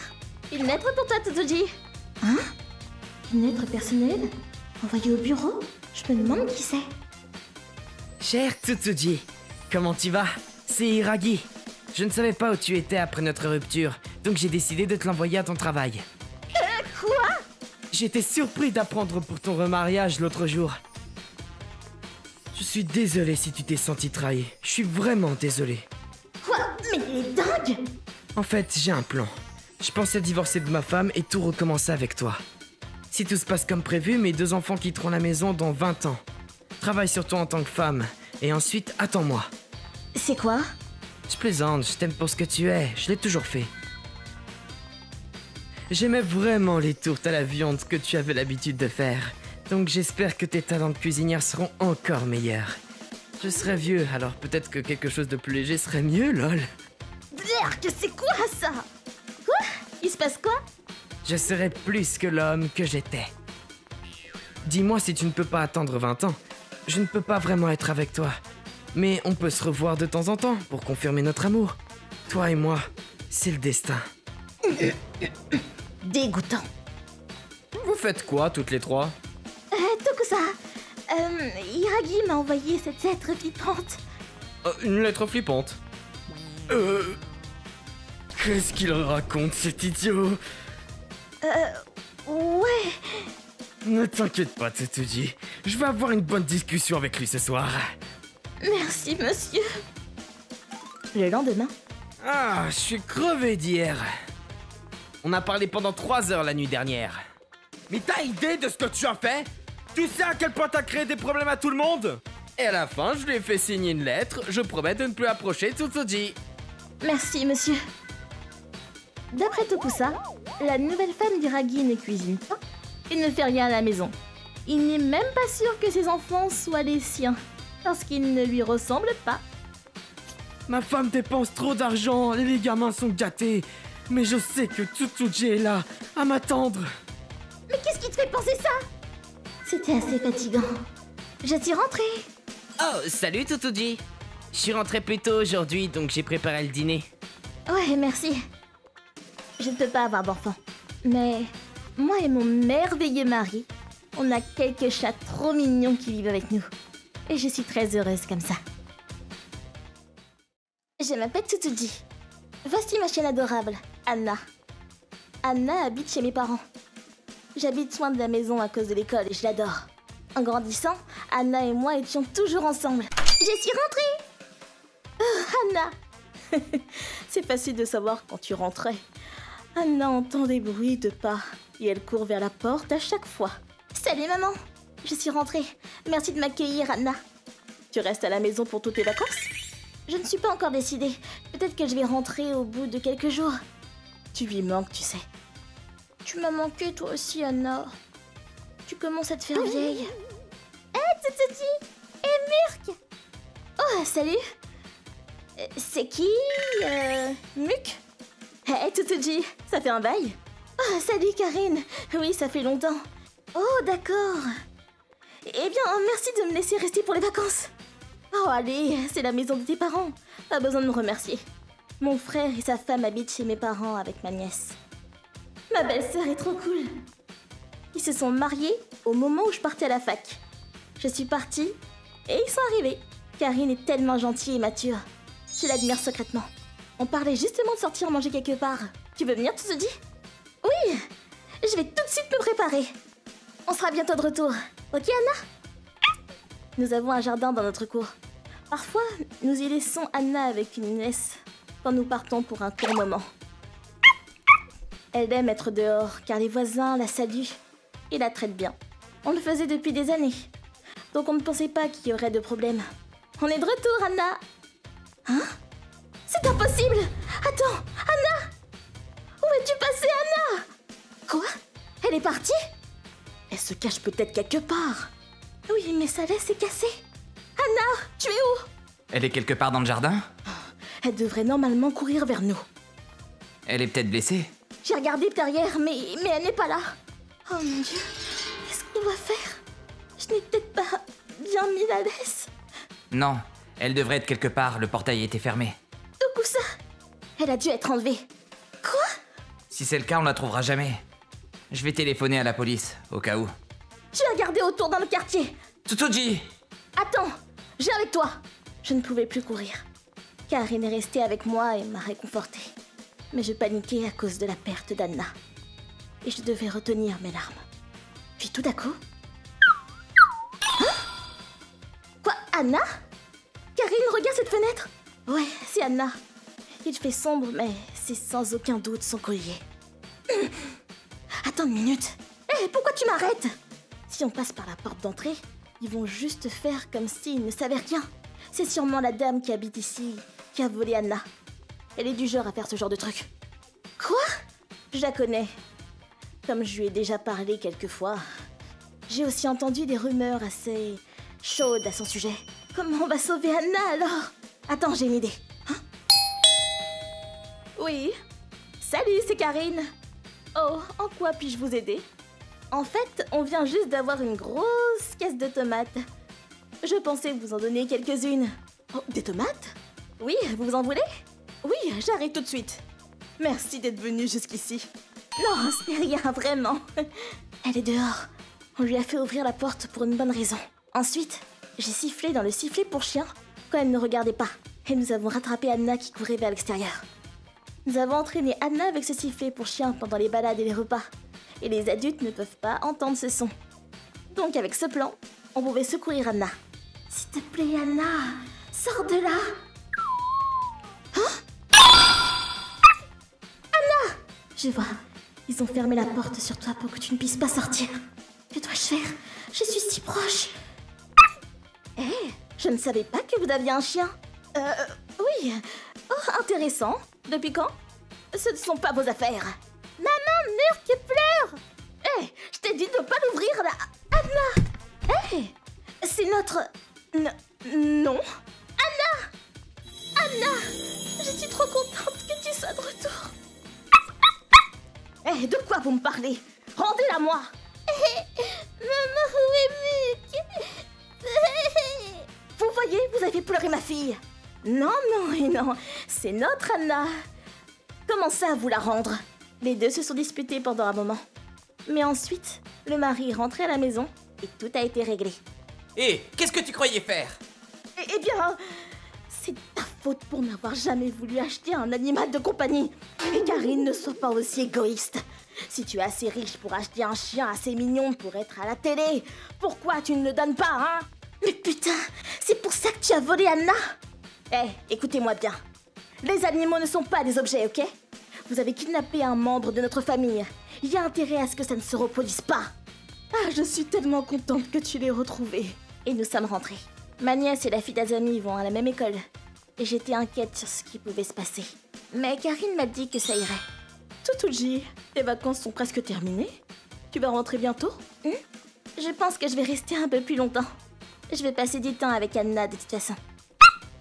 une lettre pour toi, Tsutsuji. Hein? Une lettre personnelle? Envoyée au bureau? Je me demande qui c'est. Cher Tsutsuji, comment tu vas? C'est Hiragi. Je ne savais pas où tu étais après notre rupture, donc j'ai décidé de te l'envoyer à ton travail. Quoi? J'étais surpris d'apprendre pour ton remariage l'autre jour. Je suis désolé si tu t'es senti trahi. Je suis vraiment désolé. Quoi? Mais il est dingue! En fait, j'ai un plan. Je pensais divorcer de ma femme et tout recommencer avec toi. Si tout se passe comme prévu, mes 2 enfants quitteront la maison dans 20 ans. Travaille sur toi en tant que femme, et ensuite, attends-moi. C'est quoi? Je plaisante, je t'aime pour ce que tu es, je l'ai toujours fait. J'aimais vraiment les tourtes à la viande que tu avais l'habitude de faire, donc j'espère que tes talents de cuisinière seront encore meilleurs. Je serai vieux, alors peut-être que quelque chose de plus léger serait mieux, lol. Que c'est quoi ça? Quoi? Il se passe quoi? Je serai plus que l'homme que j'étais. Dis-moi si tu ne peux pas attendre 20 ans. Je ne peux pas vraiment être avec toi. Mais on peut se revoir de temps en temps pour confirmer notre amour. Toi et moi, c'est le destin. Dégoûtant. Vous faites quoi, toutes les 3? Tokusa, Hiragi m'a envoyé cette lettre flippante. Une lettre flippante. Qu'est-ce qu'il raconte, cet idiot? Ouais. Ne t'inquiète pas, Tsutsuji. Je vais avoir une bonne discussion avec lui ce soir. Merci, monsieur. Le lendemain. Ah, je suis crevé d'hier. On a parlé pendant 3 heures la nuit dernière. Mais t'as idée de ce que tu as fait? Tu sais à quel point t'as créé des problèmes à tout le monde? Et à la fin, je lui ai fait signer une lettre. Je promets de ne plus approcher Tsutsuji. Merci, monsieur. D'après Tokusa, la nouvelle femme d'Hiragi ne cuisine pas et ne fait rien à la maison. Il n'est même pas sûr que ses enfants soient les siens, parce qu'ils ne lui ressemblent pas. Ma femme dépense trop d'argent, les gamins sont gâtés. Mais je sais que Tsutsuji est là, à m'attendre. Mais qu'est-ce qui te fait penser ça? C'était assez fatigant. Je suis rentrée. Oh, salut Tsutsuji. Je suis rentrée plus tôt aujourd'hui, donc j'ai préparé le dîner. Ouais, merci. Je ne peux pas avoir d'enfant. Mais moi et mon merveilleux mari, on a quelques chats trop mignons qui vivent avec nous. Et je suis très heureuse comme ça. Je m'appelle Tsutsuji. Voici ma chienne adorable, Anna. Anna habite chez mes parents. J'habite loin de la maison à cause de l'école et je l'adore. En grandissant, Anna et moi étions toujours ensemble. Je suis rentrée! Oh, Anna! C'est facile de savoir quand tu rentrais. Anna entend des bruits de pas et elle court vers la porte à chaque fois. Salut maman! Je suis rentrée. Merci de m'accueillir, Anna. Tu restes à la maison pour toutes tes vacances? Je ne suis pas encore décidée. Peut-être que je vais rentrer au bout de quelques jours. Tu lui manques, tu sais. Tu m'as manqué toi aussi, Anna. Tu commences à te faire vieille. Tsutsuji! Murk! Oh, salut! C'est qui? Muk? Hey, Tsutsuji, ça fait un bail? Oh, salut, Karine! Oui, ça fait longtemps. Oh, d'accord. Eh bien, merci de me laisser rester pour les vacances. Oh, allez, c'est la maison de tes parents. Pas besoin de me remercier. Mon frère et sa femme habitent chez mes parents avec ma nièce. Ma belle-sœur est trop cool. Ils se sont mariés au moment où je partais à la fac. Je suis partie et ils sont arrivés. Karine est tellement gentille et mature. Je l'admire secrètement. On parlait justement de sortir manger quelque part. Tu veux venir, Tsutsuji? Oui, je vais tout de suite me préparer. On sera bientôt de retour. Ok, Anna? Nous avons un jardin dans notre cour. Parfois, nous y laissons Anna avec une nièce quand nous partons pour un court moment. Elle aime être dehors car les voisins la saluent et la traitent bien. On le faisait depuis des années. Donc on ne pensait pas qu'il y aurait de problème. On est de retour, Anna! Hein? C'est impossible! Attends, Anna! Où es-tu passée, Anna? Quoi? Elle est partie? Elle se cache peut-être quelque part. Oui, mais sa laisse est cassée. Anna, tu es où? Elle est quelque part dans le jardin? Elle devrait normalement courir vers nous. Elle est peut-être blessée? J'ai regardé derrière, mais elle n'est pas là. Oh mon Dieu, qu'est-ce qu'on va faire? Je n'ai peut-être pas bien mis la laisse. Non, elle devrait être quelque part, le portail était fermé. Tokusa, elle a dû être enlevée. Quoi? Si c'est le cas, on la trouvera jamais. Je vais téléphoner à la police, au cas où. Tu as regardé autour dans le quartier. Tsutsuji! Attends, Viens avec toi. Je ne pouvais plus courir. Karine est restée avec moi et m'a réconfortée. Mais je paniquais à cause de la perte d'Anna. Et je devais retenir mes larmes. Puis tout d'un coup... Hein? Quoi, Anna? Karine, regarde cette fenêtre. Ouais, c'est Anna. Il fait sombre, mais c'est sans aucun doute son collier. Attends une minute. Hé, pourquoi tu m'arrêtes? Si on passe par la porte d'entrée, ils vont juste faire comme s'ils ne savaient rien. C'est sûrement la dame qui habite ici qui a volé Anna. Elle est du genre à faire ce genre de truc. Quoi? Je la connais. Comme je lui ai déjà parlé quelques fois. J'ai aussi entendu des rumeurs assez chaudes à son sujet. Comment on va sauver Anna alors? Attends, j'ai une idée. Hein? Oui. Salut, c'est Karine. Oh, en quoi puis-je vous aider? En fait, on vient juste d'avoir une grosse caisse de tomates. Je pensais vous en donner quelques-unes. Oh, des tomates? Oui, vous en voulez? Oui, j'arrive tout de suite. Merci d'être venu jusqu'ici. Non, ce n'est rien, vraiment. Elle est dehors. On lui a fait ouvrir la porte pour une bonne raison. Ensuite, j'ai sifflé dans le sifflet pour chien quand elle ne regardait pas. Et nous avons rattrapé Anna qui courait vers l'extérieur. Nous avons entraîné Anna avec ce sifflet pour chien pendant les balades et les repas. Et les adultes ne peuvent pas entendre ce son. Donc avec ce plan, on pouvait secourir Anna. S'il te plaît, Anna, sors de là. Hein? Anna! Je vois, ils ont fermé la porte sur toi pour que tu ne puisses pas sortir. Que dois-je faire? Je suis si proche. Hé, je ne savais pas que vous aviez un chien. Oui. Oh, intéressant. Depuis quand? Ce ne sont pas vos affaires. Maman, merde qui pleure. Hé, je t'ai dit de ne pas l'ouvrir là. Anna. Hé, c'est notre... Non. Anna. Anna, je suis trop contente que tu sois de retour. Hé, de quoi vous me parlez? Rendez-la moi. Maman, où est Mick? Vous voyez, vous avez pleuré ma fille. Non, non et non, c'est notre Anna. Comment ça, vous la rendre? Les deux se sont disputés pendant un moment. Mais ensuite, le mari est rentré à la maison et tout a été réglé. Hé, qu'est-ce que tu croyais faire? Eh bien, c'est ta faute pour n'avoir jamais voulu acheter un animal de compagnie. Et Karine, ne sois pas aussi égoïste. Si tu es assez riche pour acheter un chien assez mignon pour être à la télé, pourquoi tu ne le donnes pas, hein? Mais putain, c'est pour ça que tu as volé Anna? Écoutez-moi bien. Les animaux ne sont pas des objets, ok? Vous avez kidnappé un membre de notre famille. Il y a intérêt à ce que ça ne se reproduise pas. Ah, je suis tellement contente que tu l'aies retrouvé. Et nous sommes rentrés. Ma nièce et la fille d'Azami vont à la même école. Et j'étais inquiète sur ce qui pouvait se passer. Mais Karine m'a dit que ça irait. Tutuji, tes vacances sont presque terminées. Tu vas rentrer bientôt? Je pense que je vais rester un peu plus longtemps. Je vais passer du temps avec Anna de toute façon.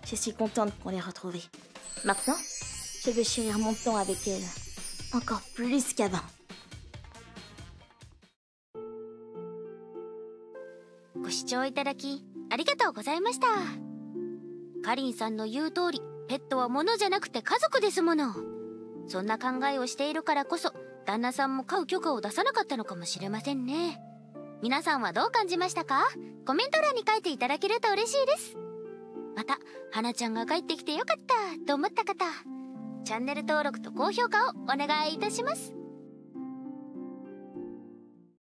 Je suis contente qu'on l'ait retrouvée. Maintenant, je vais chérir mon temps avec elle. Encore plus qu'avant. ご視聴いただきありがとうございました。かりんさんの言う通り、ペットは物じゃなくて家族ですもの。そんな考えをしているからこそ、旦那さんも飼う許可を出さなかったのかもしれませんね。皆さんはどう感じましたか？コメント欄に書いていただけると嬉しいです。また、花ちゃんが帰ってきてよかったと思った方、チャンネル登録と高評価をお願いいたします。